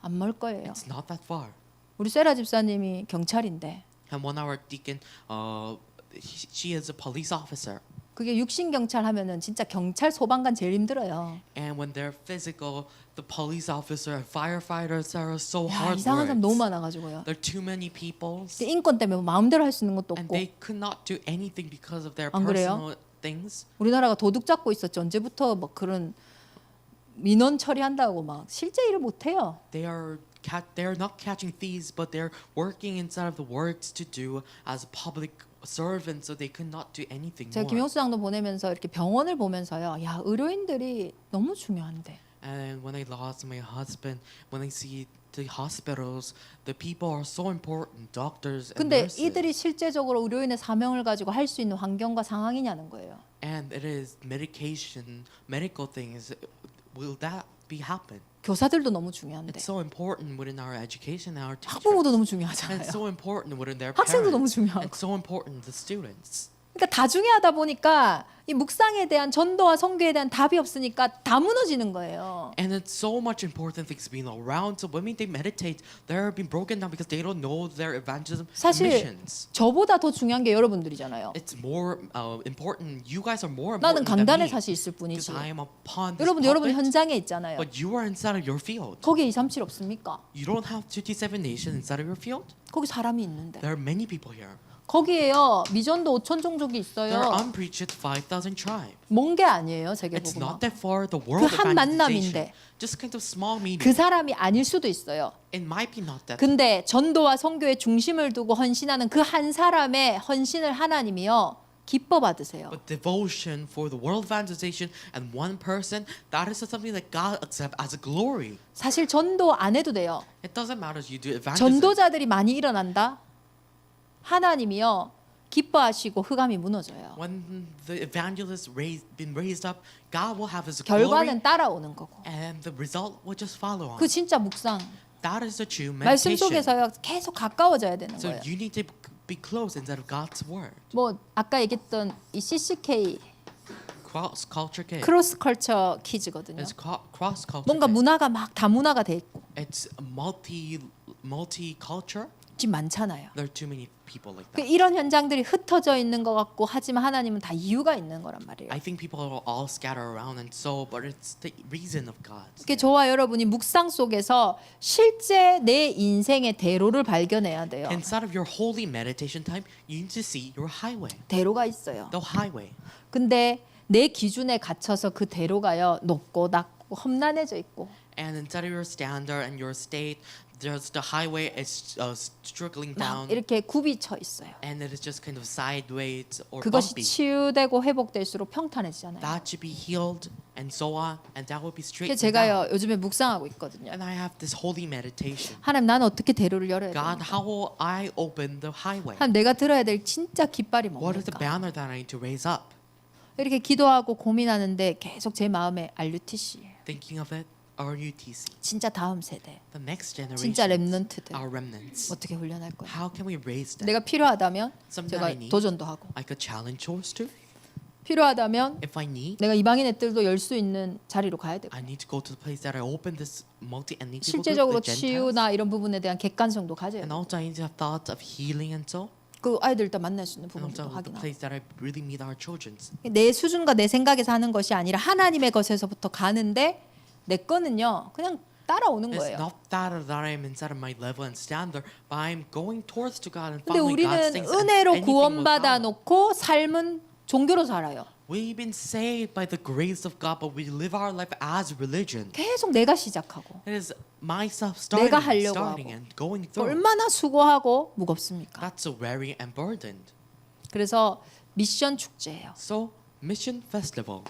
Speaker 1: 안 멀 거예요.
Speaker 2: It's not that far.
Speaker 1: 우리 세라 집사님이 경찰인데
Speaker 2: And one of our deacon, she is a police officer.
Speaker 1: 그게 육신 경찰 하면은 진짜 경찰 소방관 제일 힘들어요.
Speaker 2: And when they're physical, the police officer and firefighters are so
Speaker 1: 야,
Speaker 2: hard
Speaker 1: 이상한 사람 너무
Speaker 2: words.
Speaker 1: 많아가지고요.
Speaker 2: There are too many people,
Speaker 1: 근데 인권 때문에 마음대로 할 수 있는 것도
Speaker 2: and
Speaker 1: 없고
Speaker 2: they could not do anything because of their
Speaker 1: 안 그래요?
Speaker 2: personal things.
Speaker 1: 우리나라가 도둑 잡고 있었죠. 언제부터 뭐 그런 민원 처리한다고 막 실제 일을 못 해요.
Speaker 2: They're not catching thieves, but they're working inside of the works to do as a public servant, so they could not do anything
Speaker 1: 제가
Speaker 2: more.
Speaker 1: 김영수 장로 보내면서 이렇게 병원을 보면서요. 야, 의료인들이 너무 중요한데.
Speaker 2: And when I lost my husband, when I see the hospitals, the people are so important, doctors and
Speaker 1: 근데
Speaker 2: nurses.
Speaker 1: 이들이 실제적으로 의료인의 사명을 가지고 할 수 있는 환경과 상황이냐는 거예요.
Speaker 2: And it is medication, medical things. Will that be happen?
Speaker 1: 교사들도 너무 중요한데.
Speaker 2: It's so important within our education, our teachers.
Speaker 1: 학부모도 너무
Speaker 2: And
Speaker 1: 중요하잖아요.
Speaker 2: it's so important within their
Speaker 1: 학생도 너무
Speaker 2: parents.
Speaker 1: 중요하고.
Speaker 2: And so important the students.
Speaker 1: 그러니까 다 중요하다 보니까 이 묵상에 대한 전도와 선교에 대한 답이 없으니까 다 무너지는 거예요.
Speaker 2: And it's so much important things being around. So when they meditate, they're being broken down because they don't know their evangelism
Speaker 1: 사실
Speaker 2: missions.
Speaker 1: 저보다 더 중요한 게 여러분들이잖아요.
Speaker 2: It's more important. You guys are more
Speaker 1: 나는
Speaker 2: important than
Speaker 1: 강단에
Speaker 2: me.
Speaker 1: 사실 있을 뿐이지.
Speaker 2: Because I am upon this
Speaker 1: 여러분
Speaker 2: pulpit,
Speaker 1: 현장에 있잖아요.
Speaker 2: but you are inside of your field.
Speaker 1: 거기에 237 없습니까?
Speaker 2: You don't have 57 nations inside of your field.
Speaker 1: 거기 사람이 있는데.
Speaker 2: There are many people here.
Speaker 1: 거기에요. 미전도 5천 종족이
Speaker 2: There are
Speaker 1: 있어요.
Speaker 2: unpreached 5,000 tribes.
Speaker 1: 먼 게 아니에요.
Speaker 2: It's
Speaker 1: 세계복음화.
Speaker 2: not that far. The world
Speaker 1: 그 한
Speaker 2: evangelization.
Speaker 1: 만남인데.
Speaker 2: Just kind of small meeting.
Speaker 1: 그 사람이 아닐 수도 있어요.
Speaker 2: It might be not that.
Speaker 1: 근데 전도와 선교에 중심을 두고 헌신하는 그 한 사람의 헌신을 하나님이요. 기뻐 받으세요.
Speaker 2: But devotion for the world evangelization and one person, that is something that God accepts as a glory.
Speaker 1: 사실 전도 안 해도 돼요.
Speaker 2: It doesn't matter if you do evangelism.
Speaker 1: 전도자들이 많이 일어난다. 하나님이요. 기뻐하시고 흑암이 무너져요.
Speaker 2: When the evangelists been raised up, God will have His glory,
Speaker 1: 결과는 따라오는 거고.
Speaker 2: and the result will just follow on.
Speaker 1: 그 진짜 묵상.
Speaker 2: That is the true
Speaker 1: 말씀
Speaker 2: meditation.
Speaker 1: 속에서요. 계속 가까워져야 되는
Speaker 2: So
Speaker 1: 거예요.
Speaker 2: you need to be close inside of God's word.
Speaker 1: 뭐 아까 얘기했던 이 CCK
Speaker 2: Cross culture kids.
Speaker 1: 크로스 컬처 키즈거든요.
Speaker 2: It's cross culture.
Speaker 1: 뭔가 문화가 막 다문화가 돼 있고
Speaker 2: It's multi culture.
Speaker 1: 지금 많잖아요.
Speaker 2: There are too many people like
Speaker 1: 그
Speaker 2: that.
Speaker 1: 이런 현장들이 흩어져 있는 것 같고 하지만 하나님은 다 이유가 있는 거란 말이에요.
Speaker 2: I think people are all scattered around and so, but it's the reason of God.
Speaker 1: 그게 저와 여러분이 묵상 속에서 실제 내 인생의 대로를 발견해야 돼요.
Speaker 2: Inside of your holy meditation time, you need to see your highway,
Speaker 1: 대로가 있어요.
Speaker 2: the highway.
Speaker 1: 근데 내 기준에 갇혀서 그 대로가요 높고 낮고 험난해져 있고
Speaker 2: And inside of your standard and your state, there's the highway is struggling
Speaker 1: 막
Speaker 2: down,
Speaker 1: 이렇게 굽이 쳐 있어요.
Speaker 2: and it is just kind of sideways or
Speaker 1: 그것이
Speaker 2: bumpy.
Speaker 1: 치유되고 회복될수록 평탄해지잖아요.
Speaker 2: That should be healed and so on, and that will be straight.
Speaker 1: 그래서 제가요 요즘에 묵상하고 있거든요.
Speaker 2: And I have this holy meditation.
Speaker 1: 하나님 나는 어떻게 대로를 열어야
Speaker 2: God,
Speaker 1: 됩니까?
Speaker 2: how will I open the highway?
Speaker 1: 하나님 내가 들어야 될 진짜 깃발이
Speaker 2: What is the
Speaker 1: 뭡니까?
Speaker 2: banner that I need to raise up?
Speaker 1: 이렇게 기도하고 고민하는데 계속 제 마음에 RUTC예요.
Speaker 2: Thinking of it, RUTC,
Speaker 1: 진짜 다음 세대,
Speaker 2: the next generation,
Speaker 1: 진짜 렘넌트들
Speaker 2: our remnants.
Speaker 1: 어떻게 훈련할 거예요?
Speaker 2: How can we raise them?
Speaker 1: 내가 필요하다면
Speaker 2: Something
Speaker 1: 제가
Speaker 2: I need.
Speaker 1: 도전도 하고
Speaker 2: I could challenge yours too.
Speaker 1: 필요하다면
Speaker 2: If I need,
Speaker 1: 내가 이방인 애들도 열 수 있는 자리로 가야 되고
Speaker 2: I need to go to the place that I open this multi-ethnic people group,
Speaker 1: 실제적으로
Speaker 2: the Gentiles.
Speaker 1: 치유나 이런 부분에 대한 객관성도 가져야
Speaker 2: And
Speaker 1: 돼요.
Speaker 2: also I need to have thoughts of healing and so.
Speaker 1: 그 아이들 일단 만날 수 있는
Speaker 2: And also
Speaker 1: 부분도
Speaker 2: the
Speaker 1: 확인하고
Speaker 2: place that I really meet our children.
Speaker 1: 내 수준과 내 생각에서 하는 것이 아니라 하나님의 것에서부터 가는데 내 거는요 그냥 따라오는
Speaker 2: It's
Speaker 1: 거예요.
Speaker 2: not that I am inside of my level and standard, but I'm going towards to God and
Speaker 1: 근데
Speaker 2: following God's
Speaker 1: 우리는
Speaker 2: things. and
Speaker 1: 은혜로
Speaker 2: anything will
Speaker 1: 구원받아
Speaker 2: follow.
Speaker 1: 놓고 삶은 종교로 살아요.
Speaker 2: We've been saved by the grace of God, but we live our life as religion.
Speaker 1: 계속 내가 시작하고
Speaker 2: It is myself
Speaker 1: 내가
Speaker 2: starting,
Speaker 1: 하려고
Speaker 2: starting
Speaker 1: 하고.
Speaker 2: and going through.
Speaker 1: 얼마나 수고하고 무겁습니까?
Speaker 2: That's so weary and burdened.
Speaker 1: 그래서 미션 축제예요.
Speaker 2: So, Mission Festival.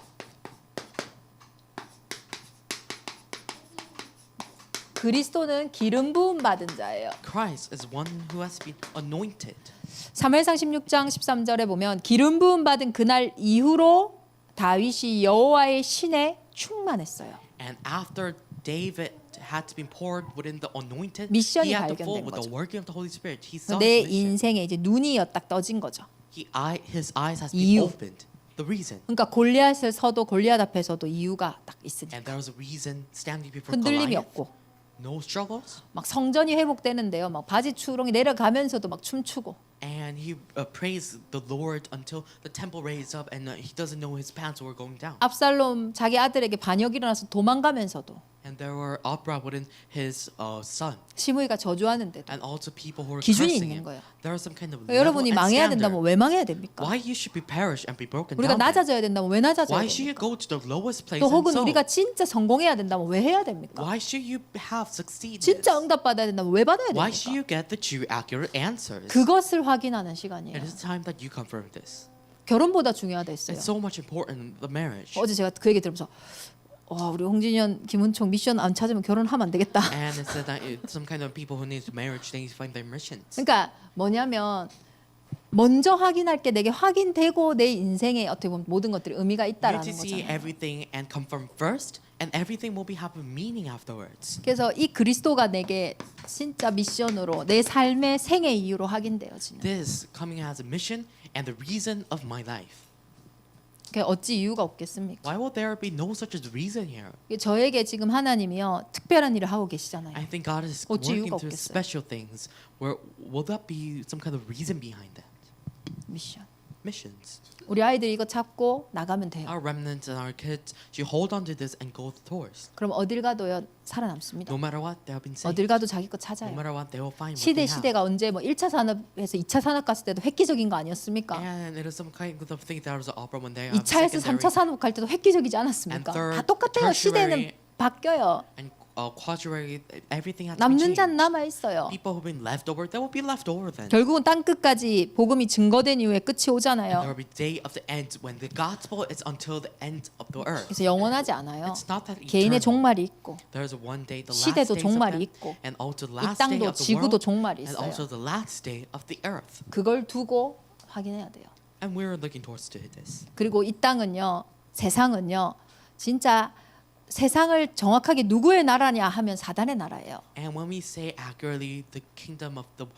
Speaker 1: 그리스도는 기름 부음 받은 자예요.
Speaker 2: Christ is one who has been anointed.
Speaker 1: 사무엘상 16장 13절에 보면 기름 부음 받은 그날 이후로 다윗이 여호와의 신에 충만했어요.
Speaker 2: And after David had to be poured within the anointed,
Speaker 1: 미션이
Speaker 2: he had to fall
Speaker 1: 발견된
Speaker 2: with the
Speaker 1: 거죠.
Speaker 2: working of the Holy Spirit. He saw
Speaker 1: 내
Speaker 2: his mission.
Speaker 1: 인생에 이제 눈이 딱 떠진 거죠.
Speaker 2: His eyes has been
Speaker 1: 이유.
Speaker 2: opened. The reason.
Speaker 1: 그러니까 골리앗을 서도 골리앗 앞에서도 이유가 딱 있으니까
Speaker 2: And there was a reason standing before
Speaker 1: 흔들림이
Speaker 2: Goliath.
Speaker 1: 없고
Speaker 2: No struggles.
Speaker 1: 막 성전이 회복되는데요. 막 바지 추렁이 내려가면서도 막 춤추고
Speaker 2: And he praised the Lord until the temple raised up and he doesn't know his pants were going down.
Speaker 1: 압살롬 자기 아들에게 반역이 일어나서 도망가면서도
Speaker 2: And there were uproar within his son.
Speaker 1: 시므이가 저주하는데도
Speaker 2: And also people who were
Speaker 1: 기준이
Speaker 2: cursing
Speaker 1: 있는
Speaker 2: him.
Speaker 1: 거예요.
Speaker 2: There was some kind of
Speaker 1: 여러분이
Speaker 2: level and
Speaker 1: 망해야
Speaker 2: standard.
Speaker 1: 된다면 왜 망해야 됩니까?
Speaker 2: Why you should be perish and be broken
Speaker 1: 우리가
Speaker 2: down? then?
Speaker 1: 낮아져야 된다면 왜 낮아져야
Speaker 2: Why should you
Speaker 1: 됩니까?
Speaker 2: go to the lowest place
Speaker 1: 또
Speaker 2: and
Speaker 1: 혹은
Speaker 2: so?
Speaker 1: 우리가 진짜 성공해야 된다면 왜 해야 됩니까?
Speaker 2: Why should you have succeeded?
Speaker 1: 진짜 응답받아야 된다면 왜 받아야
Speaker 2: Why should
Speaker 1: 됩니까?
Speaker 2: you get the true accurate answers?
Speaker 1: 그것을 확인하는 시간이에요.
Speaker 2: It is time that you confirm this.
Speaker 1: 결혼보다 중요하다 했어요.
Speaker 2: It's so much important the marriage.
Speaker 1: 어제 제가 그 얘기 들으면서 와 우리 홍진현, 김은총 미션 안 찾으면 결혼하면 안 되겠다.
Speaker 2: And it said that some kind of people who need marriage, they need to find their missions.
Speaker 1: 그러니까 뭐냐면 먼저 확인할 게 내게 확인되고 내 인생에 어떻게 보면 모든 것들이 의미가
Speaker 2: You need
Speaker 1: 있다라는
Speaker 2: to see
Speaker 1: 거잖아요.
Speaker 2: everything and confirm first, and everything will be having meaning afterwards.
Speaker 1: 그래서 이 그리스도가 내게 진짜 미션으로 내 삶의 생애 이유로 확인되어지는.
Speaker 2: This coming as a mission and the reason of my life.
Speaker 1: 어찌 이유가 없겠습니까?
Speaker 2: Why will there be no such a reason here?
Speaker 1: 저에게 지금 하나님이요 특별한 일을 하고 계시잖아요.
Speaker 2: I think God is
Speaker 1: 어찌
Speaker 2: working
Speaker 1: 이유가
Speaker 2: through
Speaker 1: 없겠어요?
Speaker 2: special things. Where will that be some kind of reason behind that?
Speaker 1: 미션.
Speaker 2: Missions.
Speaker 1: 우리 아이들이 이거 잡고 나가면 돼요.
Speaker 2: Our remnants and our kids, you hold on to this and go towards.
Speaker 1: 그럼 어딜 가도요 살아남습니다.
Speaker 2: No matter what, they have been saved.
Speaker 1: 어딜 가도 자기 거
Speaker 2: No
Speaker 1: 찾아요.
Speaker 2: matter what, they will find what
Speaker 1: 시대
Speaker 2: they have.
Speaker 1: 시대가 언제 뭐 1차 산업에서 2차 산업 갔을 때도 획기적인 거 아니었습니까?
Speaker 2: And it is some kind of thing that was an opera when they
Speaker 1: 2차에서 3차 산업 갈 때도 획기적이지 않았습니까? 다 똑같아요. 시대는 바뀌어요.
Speaker 2: and quaternary, everything has to be
Speaker 1: 남는 자는
Speaker 2: changed.
Speaker 1: 남아 있어요.
Speaker 2: People who've been left over, they will be left over then.
Speaker 1: 결국은 땅 끝까지 복음이 증거된 이후에 끝이
Speaker 2: There
Speaker 1: 오잖아요.
Speaker 2: will be day of the end when the gospel is until the end of the earth.
Speaker 1: 그래서 영원하지 않아요.
Speaker 2: It's not that
Speaker 1: 개인의
Speaker 2: eternal.
Speaker 1: 종말이 있고
Speaker 2: There's one day, the last
Speaker 1: 시대도
Speaker 2: days of
Speaker 1: 종말이
Speaker 2: them,
Speaker 1: 있고
Speaker 2: and also
Speaker 1: 이
Speaker 2: the last day
Speaker 1: 땅도
Speaker 2: of the
Speaker 1: 지구도
Speaker 2: world,
Speaker 1: 종말이
Speaker 2: and
Speaker 1: 있어요.
Speaker 2: also the last day of the earth.
Speaker 1: 그걸 두고 확인해야 돼요.
Speaker 2: And we're looking towards to this.
Speaker 1: 그리고 이 땅은요, 세상은요, 진짜 세상을 정확하게 누구의 나라냐 하면 사단의 나라예요.
Speaker 2: And when we say accurately, the kingdom of the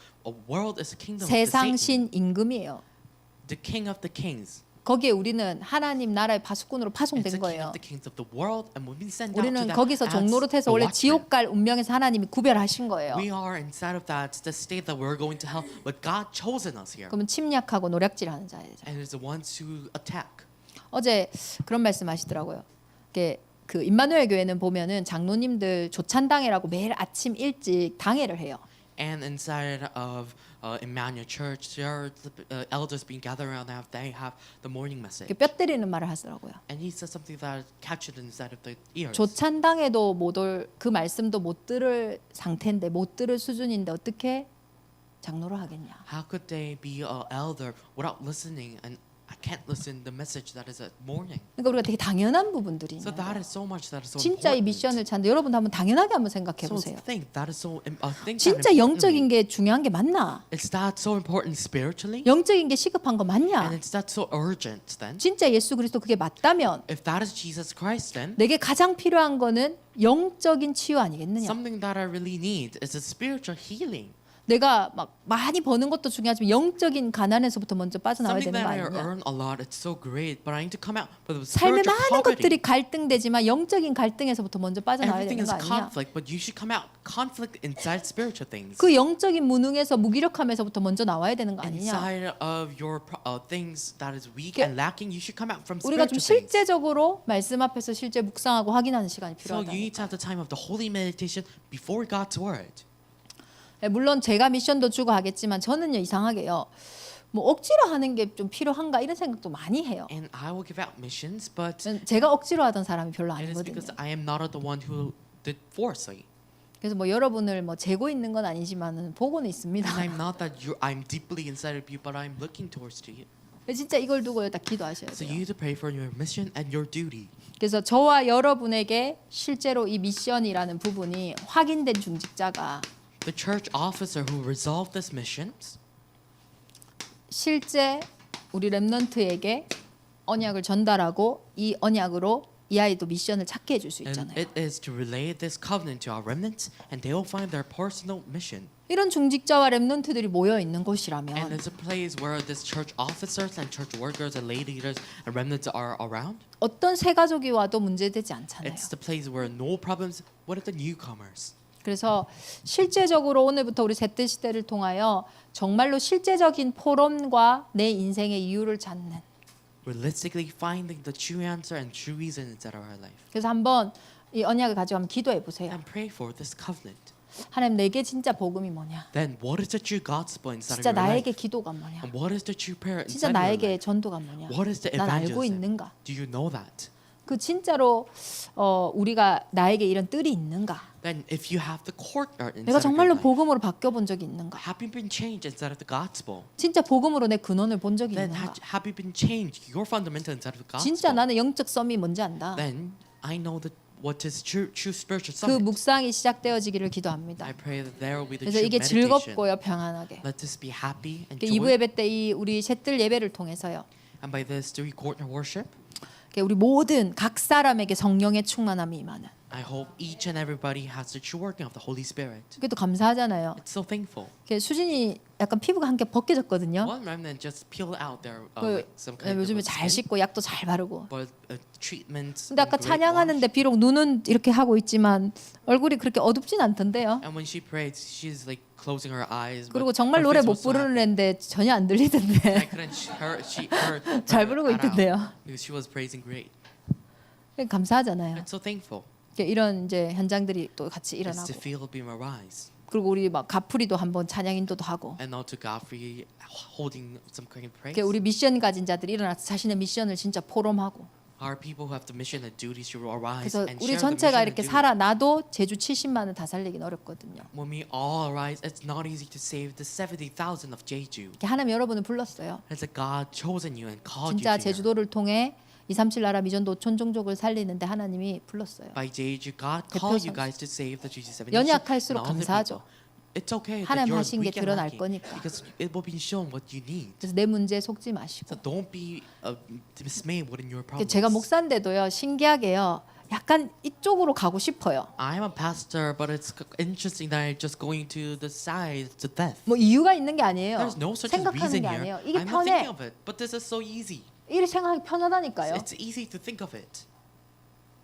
Speaker 2: world is the kingdom of the Satan,
Speaker 1: 세상신 임금이에요.
Speaker 2: the king of the kings.
Speaker 1: 거기에 우리는 하나님 나라의 파수꾼으로
Speaker 2: It's the
Speaker 1: 파송된
Speaker 2: king
Speaker 1: 거예요.
Speaker 2: of the kings of the world, and when we send out to
Speaker 1: 우리는
Speaker 2: that
Speaker 1: 거기서
Speaker 2: as
Speaker 1: 종노릇해서
Speaker 2: the
Speaker 1: 원래
Speaker 2: watchmen,
Speaker 1: 지옥 갈 운명에서 하나님이 구별하신 거예요.
Speaker 2: we are inside of that the state that we're going to hell, but God chosen us here,
Speaker 1: 그러면 침략하고 노략질하는 자예요.
Speaker 2: and it's the ones who attack.
Speaker 1: 어제 그런 말씀하시더라고요. 그 임마누엘 교회는 보면은 장로님들 조찬당회라고 매일 아침 일찍 당회를 해요.
Speaker 2: And inside of Emmanuel Church, there are elders being gathered around. They have the morning message,
Speaker 1: 뼈 때리는 말을 하더라고요.
Speaker 2: and he said something that captured inside of the ears.
Speaker 1: 조찬당회도 못 올 그 말씀도 못 들을 상태인데 못 들을 수준인데 어떻게 장로를 하겠냐?
Speaker 2: How could they be an elder without listening? And I can't listen the message that is at morning.
Speaker 1: 그러니까 우리가 되게 당연한 부분들이
Speaker 2: So
Speaker 1: 있는
Speaker 2: that
Speaker 1: 거예요.
Speaker 2: is so much that is so
Speaker 1: 진짜 이
Speaker 2: important.
Speaker 1: 미션을 찾는데 여러분도 한번 당연하게 한번 생각해
Speaker 2: So
Speaker 1: 보세요.
Speaker 2: think that is so. Think
Speaker 1: 진짜
Speaker 2: that
Speaker 1: 영적인
Speaker 2: importantly.
Speaker 1: 게 중요한 게 맞나?
Speaker 2: Is that so important spiritually?
Speaker 1: 영적인 게 시급한 거
Speaker 2: And
Speaker 1: 맞냐?
Speaker 2: is that so urgent then?
Speaker 1: 진짜 예수 그리스도 그게 맞다면
Speaker 2: If that is Jesus Christ, then
Speaker 1: 내게 가장 필요한 거는 영적인 치유 아니겠느냐?
Speaker 2: something that I really need is a spiritual healing.
Speaker 1: 내가 막 많이 버는 것도 중요하지만 영적인 가난에서부터 먼저 빠져나와야
Speaker 2: Something
Speaker 1: 되는 거
Speaker 2: that I
Speaker 1: 아니냐?
Speaker 2: earn a lot, it's so great, but I need to come out. But the
Speaker 1: 삶의
Speaker 2: spiritual
Speaker 1: 많은 것들이
Speaker 2: poverty,
Speaker 1: 갈등되지만 영적인 갈등에서부터 먼저 빠져나와야
Speaker 2: everything
Speaker 1: 되는
Speaker 2: is
Speaker 1: 거 아니냐?
Speaker 2: conflict, but you should come out conflict inside spiritual things.
Speaker 1: 그 영적인 무능에서 무기력함에서부터 먼저 나와야 되는 거 아니냐?
Speaker 2: Inside of your things that is weak
Speaker 1: 그-
Speaker 2: and lacking, you should come out from
Speaker 1: 우리가 좀
Speaker 2: spiritual things.
Speaker 1: 실제적으로 말씀 앞에서 실제 묵상하고 확인하는 시간이
Speaker 2: So you
Speaker 1: 필요하다.
Speaker 2: need to have the time of the holy meditation before God's word.
Speaker 1: 물론 제가 미션도 주고 하겠지만 저는요 이상하게요. 뭐 억지로 하는 게 좀 필요한가 이런 생각도 많이 해요.
Speaker 2: And I will give out missions, but
Speaker 1: 제가 억지로 하던 사람이 별로
Speaker 2: it is
Speaker 1: 아니거든요.
Speaker 2: because I am not the one who did forcefully.
Speaker 1: 그래서 뭐 여러분을 뭐 재고 있는 건 아니지만은 보고는 있습니다.
Speaker 2: And I'm not that I'm deeply inside of you, but I'm looking towards to you.
Speaker 1: 진짜 이걸 두고 딱 기도하셔야
Speaker 2: So
Speaker 1: 돼요.
Speaker 2: you need to pray for your mission and your duty.
Speaker 1: 그래서 저와 여러분에게 실제로 이 미션이라는 부분이 확인된 중직자가
Speaker 2: The church officer who resolved this missions
Speaker 1: 실제 우리 렘넌트에게 언약을 전달하고 이 언약으로 이 아이도 미션을 찾게 해줄 수
Speaker 2: and
Speaker 1: 있잖아요.
Speaker 2: it is to relay this covenant to our remnants, and they will find their personal mission.
Speaker 1: 이런 중직자와 렘넌트들이 모여 있는
Speaker 2: And
Speaker 1: 곳이라면
Speaker 2: it's a place where this church officers and church workers and lay leaders and remnants are around.
Speaker 1: 어떤 새 가족이 와도 문제되지 않잖아요.
Speaker 2: It's the place where no problems. What are the newcomers?
Speaker 1: 그래서 실제적으로 오늘부터 우리 셋들 시대를 통하여 정말로 실제적인 포럼과 내 인생의 이유를 찾는.
Speaker 2: Realistically finding the true answer and true reason inside of our life.
Speaker 1: 그래서 한번 이 언약을 가지고 한번 기도해 보세요.
Speaker 2: And pray for this covenant.
Speaker 1: 하나님 내게 진짜 복음이 뭐냐?
Speaker 2: Then what is the true gospel inside
Speaker 1: 진짜
Speaker 2: of your life?
Speaker 1: 나에게 기도가 뭐냐?
Speaker 2: And what is the true prayer
Speaker 1: 진짜
Speaker 2: inside of your
Speaker 1: 나에게
Speaker 2: life?
Speaker 1: 전도가 뭐냐?
Speaker 2: What is the
Speaker 1: 난 알고
Speaker 2: evangelism?
Speaker 1: 있는가?
Speaker 2: Do you know that?
Speaker 1: 그 진짜로 우리가 나에게 이런 뜰이 있는가?
Speaker 2: Then if you have the courtyard
Speaker 1: 내가
Speaker 2: inside of your
Speaker 1: 정말로
Speaker 2: life,
Speaker 1: 복음으로 바뀌어 본 적이 있는가?
Speaker 2: have you been changed inside of the gospel?
Speaker 1: 진짜 복음으로 내 근원을 본 적이
Speaker 2: Then
Speaker 1: 있는가?
Speaker 2: have you been changed your fundamental inside of the
Speaker 1: 진짜
Speaker 2: gospel?
Speaker 1: 나는 영적 썸이 뭔지 안다.
Speaker 2: Then I know that what is true spiritual
Speaker 1: 그
Speaker 2: summit.
Speaker 1: 묵상이 시작되어지기를 기도합니다.
Speaker 2: I pray that there will be the
Speaker 1: 그래서
Speaker 2: true
Speaker 1: 이게
Speaker 2: meditation.
Speaker 1: 즐겁고요, 평안하게.
Speaker 2: Let this be happy and
Speaker 1: 이부
Speaker 2: joy.
Speaker 1: 예배 때 이 우리 셋들 예배를 통해서요.
Speaker 2: And by this do we courtyard worship?
Speaker 1: 우리 모든 각 사람에게 성령의 충만함이 임하는.
Speaker 2: I hope each and everybody has the true working of the Holy Spirit.
Speaker 1: 그게 또 감사하잖아요.
Speaker 2: It's so thankful.
Speaker 1: 수진이 약간 피부가 한 개 벗겨졌거든요.
Speaker 2: One remnant just peeled out there,
Speaker 1: 그
Speaker 2: like some kind
Speaker 1: 요즘에
Speaker 2: of
Speaker 1: 잘
Speaker 2: skin,
Speaker 1: 씻고 약도 잘 바르고.
Speaker 2: but treatments.
Speaker 1: 근데 아까 찬양하는데 비록 눈은 이렇게 하고 있지만 얼굴이 그렇게 어둡진 않던데요.
Speaker 2: And when she prays, she's like closing her eyes.
Speaker 1: 그리고
Speaker 2: but
Speaker 1: 정말
Speaker 2: her
Speaker 1: 노래
Speaker 2: face
Speaker 1: 못
Speaker 2: was so
Speaker 1: 부르는
Speaker 2: happy.
Speaker 1: 애인데 전혀 안
Speaker 2: I
Speaker 1: 들리던데.
Speaker 2: couldn't her
Speaker 1: 잘 부르고
Speaker 2: at all,
Speaker 1: 있던데요.
Speaker 2: because she was praising great.
Speaker 1: 감사하잖아요.
Speaker 2: I'm so thankful.
Speaker 1: 이런 이제 현장들이 또 같이
Speaker 2: It's to
Speaker 1: 일어나고.
Speaker 2: feel beam arise.
Speaker 1: 그리고 우리 막 가프리도 한번 찬양 인도도 하고.
Speaker 2: And now to Godfrey holding some kind of praise.
Speaker 1: 우리 미션 가진 자들이 일어나서 자신의 미션을 진짜 포럼하고.
Speaker 2: Our people who have the mission and duties should arise
Speaker 1: 그래서
Speaker 2: and
Speaker 1: 우리
Speaker 2: share the
Speaker 1: 전체가
Speaker 2: mission
Speaker 1: 이렇게
Speaker 2: and duties.
Speaker 1: 살아나도 제주 70만을 다 살리긴 어렵거든요.
Speaker 2: When we all arise, it's not easy to save the 70,000 of Jeju.
Speaker 1: 하나님 여러분을 불렀어요.
Speaker 2: It's like God chosen you and called
Speaker 1: 진짜
Speaker 2: you to here.
Speaker 1: 제주도를 통해 237 나라 미전 노촌 종족을 살리는데 하나님이 불렀어요.
Speaker 2: By Jeju, God
Speaker 1: 대표
Speaker 2: called you
Speaker 1: 선수.
Speaker 2: guys to save the G7
Speaker 1: 연약할수록 감사하죠.
Speaker 2: It's okay that
Speaker 1: 하나님
Speaker 2: you're
Speaker 1: 하신 게
Speaker 2: weak and
Speaker 1: 드러날
Speaker 2: lacking
Speaker 1: 거니까.
Speaker 2: because it will be shown what you need.
Speaker 1: 그래서 내 문제에 속지 마시고.
Speaker 2: So don't be dismayed within your problems.
Speaker 1: 제가 목사인데도요 신기하게요. 약간 이쪽으로 가고 싶어요.
Speaker 2: I'm a pastor, but it's interesting that I'm just going to the side to death.
Speaker 1: 뭐 이유가 있는 게 아니에요.
Speaker 2: There's no such
Speaker 1: 생각하는
Speaker 2: reason
Speaker 1: 게
Speaker 2: here.
Speaker 1: 아니에요. 이게
Speaker 2: I'm not thinking
Speaker 1: 편해.
Speaker 2: of it, but this is so easy.
Speaker 1: 이렇게 생각하기 편하다니까요.
Speaker 2: It's easy to think of it.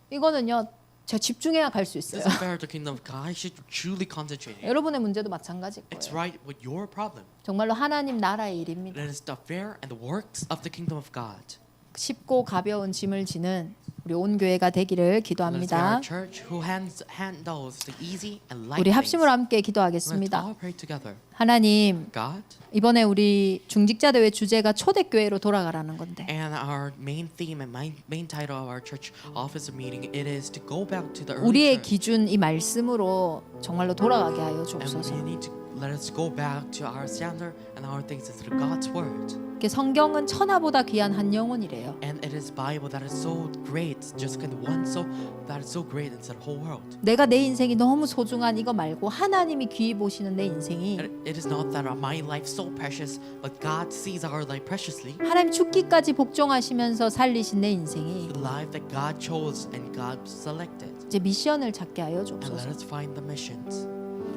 Speaker 1: 이거는요. 제가 집중해야 갈 수 있어요.
Speaker 2: This is fair to kingdom of God. I should truly concentrate.
Speaker 1: 여러분의 문제도 마찬가지일
Speaker 2: It's
Speaker 1: 거예요.
Speaker 2: right with your problem.
Speaker 1: 정말로 하나님 나라의 일입니다.
Speaker 2: It is the affair and the works of the kingdom of God.
Speaker 1: 쉽고 가벼운 짐을 지는 우리 온 교회가 되기를
Speaker 2: Let us be
Speaker 1: 기도합니다.
Speaker 2: our church who handles the easy and light
Speaker 1: 우리
Speaker 2: things.
Speaker 1: 합심으로 함께
Speaker 2: Let's
Speaker 1: 기도하겠습니다.
Speaker 2: all pray together.
Speaker 1: 하나님,
Speaker 2: God,
Speaker 1: 이번에 우리 중직자 대회 주제가 초대교회로 돌아가라는 건데
Speaker 2: and our main theme and main title of our church officer meeting, it is to go back to the early
Speaker 1: 우리의
Speaker 2: church.
Speaker 1: 기준 이 말씀으로 정말로 돌아가게 하여
Speaker 2: And
Speaker 1: 주옵소서.
Speaker 2: we need to let us go back to our standard and our things through God's word.
Speaker 1: 이렇게 성경은 천하보다 귀한 한 영혼이래요.
Speaker 2: And it is Bible that is so great, just kind of one so that is so great instead of whole world.
Speaker 1: 내가 내 인생이 너무 소중한 이거 말고 하나님이 귀히 보시는 내 인생이
Speaker 2: It is not that my life so precious, but God sees our life preciously.
Speaker 1: 하나님 죽기까지 복종하시면서 살리신 내 인생이
Speaker 2: The life that God chose and God selected.
Speaker 1: 이제 미션을 찾게 하여
Speaker 2: And let
Speaker 1: 주옵소서.
Speaker 2: us find the missions.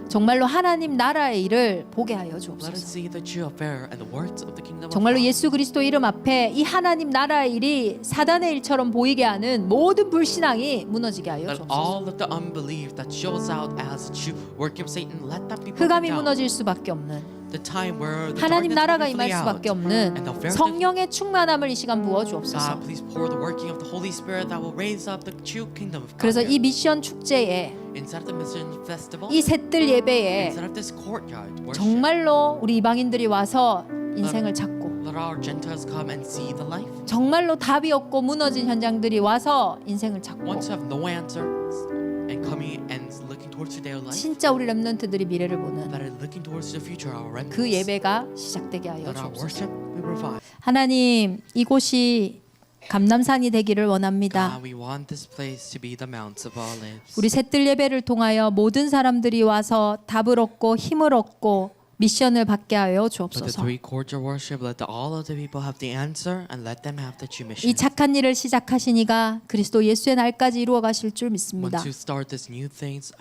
Speaker 1: 정말로 하나님 나라의 일을 보게 하여
Speaker 2: Let us
Speaker 1: 주옵소서.
Speaker 2: see the true affair and the works of the kingdom of
Speaker 1: 정말로
Speaker 2: God.
Speaker 1: 예수 그리스도 이름 앞에 이 하나님 나라의 일이 사단의 일처럼 보이게 하는 모든 불신앙이 무너지게 하여
Speaker 2: Let
Speaker 1: 주옵소서.
Speaker 2: all of the unbelief that shows out as true work of Satan, let that be broken
Speaker 1: 흑암이
Speaker 2: down.
Speaker 1: 무너질 수밖에 없는
Speaker 2: The time where the
Speaker 1: 하나님
Speaker 2: darkness
Speaker 1: 나라가
Speaker 2: will be
Speaker 1: 임할
Speaker 2: flee
Speaker 1: 수밖에
Speaker 2: out.
Speaker 1: 없는
Speaker 2: And the affair of the
Speaker 1: 성령의 충만함을 이 시간 부어 주옵소서.
Speaker 2: God, please pour the working of the Holy Spirit that will raise up the true kingdom of God.
Speaker 1: 그래서
Speaker 2: here.
Speaker 1: 이 미션 축제에
Speaker 2: Inside of the mission festival,
Speaker 1: 이 셋들 예배에
Speaker 2: inside of this courtyard worship,
Speaker 1: 정말로 우리 이방인들이 와서 인생을 찾고
Speaker 2: let our Gentiles come and see the life.
Speaker 1: 정말로 답이 없고 무너진 현장들이 와서 인생을 찾고
Speaker 2: Once you have no answers and coming and looking towards their life,
Speaker 1: 진짜 우리 렘넌트들이 미래를 보는
Speaker 2: that are looking towards the future, our remnants,
Speaker 1: 그 예배가 시작되게 하여
Speaker 2: that our
Speaker 1: 주옵소서.
Speaker 2: worship will revive.
Speaker 1: 하나님 이곳이 감람산이 되기를 원합니다.
Speaker 2: God, we want this place to be the Mount of Olives.
Speaker 1: 우리 셋들 예배를 통하여 모든 사람들이 와서 답을 얻고 힘을 얻고 미션을 받게 하여
Speaker 2: But the
Speaker 1: 주옵소서.
Speaker 2: three courts of worship, let all of the people have the answer and let them have the true
Speaker 1: 이
Speaker 2: mission.
Speaker 1: 착한 일을 시작하시니가 그리스도 예수의 날까지 이루어 가실 줄 믿습니다.
Speaker 2: Once you start this new things,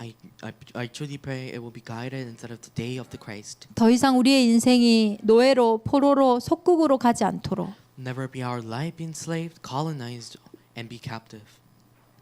Speaker 2: I truly pray it will be guided instead of the day of the Christ.
Speaker 1: 더 이상 우리의 인생이 노예로 포로로 속국으로 가지 않도록
Speaker 2: Never be our life enslaved, colonized, and be captive.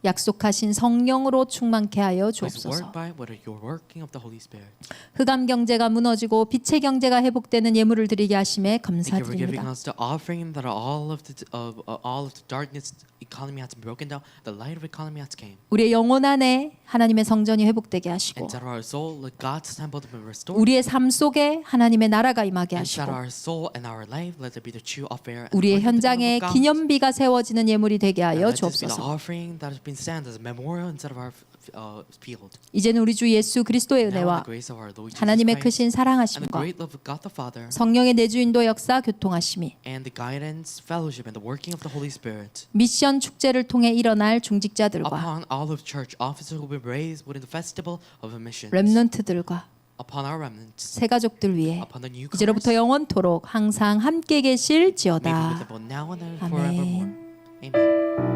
Speaker 1: 약속하신 성령으로 충만케 하여
Speaker 2: Please
Speaker 1: 주옵소서.
Speaker 2: work by what you're working of the Holy Spirit.
Speaker 1: 흑암 경제가 무너지고 빛의 경제가 회복되는 예물을 드리게 하심에
Speaker 2: Thank you for giving
Speaker 1: 감사드립니다.
Speaker 2: us the offering that all of the darkness economy has been broken down. The light of economy has came.
Speaker 1: 우리의 영혼 안에 하나님의 성전이 회복되게 하시고
Speaker 2: Inside of our soul, let God's temple be restored.
Speaker 1: 우리의 삶 속에 하나님의 나라가 임하게
Speaker 2: Inside
Speaker 1: 하시고
Speaker 2: our soul and our life, let there be the true affair. and
Speaker 1: 우리의
Speaker 2: work of the kingdom
Speaker 1: 현장에
Speaker 2: of God.
Speaker 1: 기념비가 세워지는 예물이 되게
Speaker 2: And
Speaker 1: 하여
Speaker 2: let this be the
Speaker 1: 주옵소서.
Speaker 2: offering that has been sent as a memorial instead of our field.
Speaker 1: 이제는 우리 주 예수 그리스도의
Speaker 2: Now, in
Speaker 1: 은혜와
Speaker 2: the grace of our Lord Jesus
Speaker 1: 하나님의
Speaker 2: Christ
Speaker 1: 크신
Speaker 2: and the
Speaker 1: 사랑하심과
Speaker 2: great love of God the Father
Speaker 1: 성령의 내주인도 역사 교통하심이
Speaker 2: and the guidance, fellowship, and the working of the Holy Spirit
Speaker 1: 미션 축제를 통해 일어날 중직자들과
Speaker 2: upon all of church officers who will be raised within the festival of missions,
Speaker 1: 렘넌트들과
Speaker 2: upon our remnants,
Speaker 1: 새 가족들 위해
Speaker 2: upon the newcomers,
Speaker 1: 이제로부터 영원토록 항상 함께
Speaker 2: may be with
Speaker 1: 계실지어다.
Speaker 2: them both now and then
Speaker 1: 아멘.
Speaker 2: forevermore. Amen.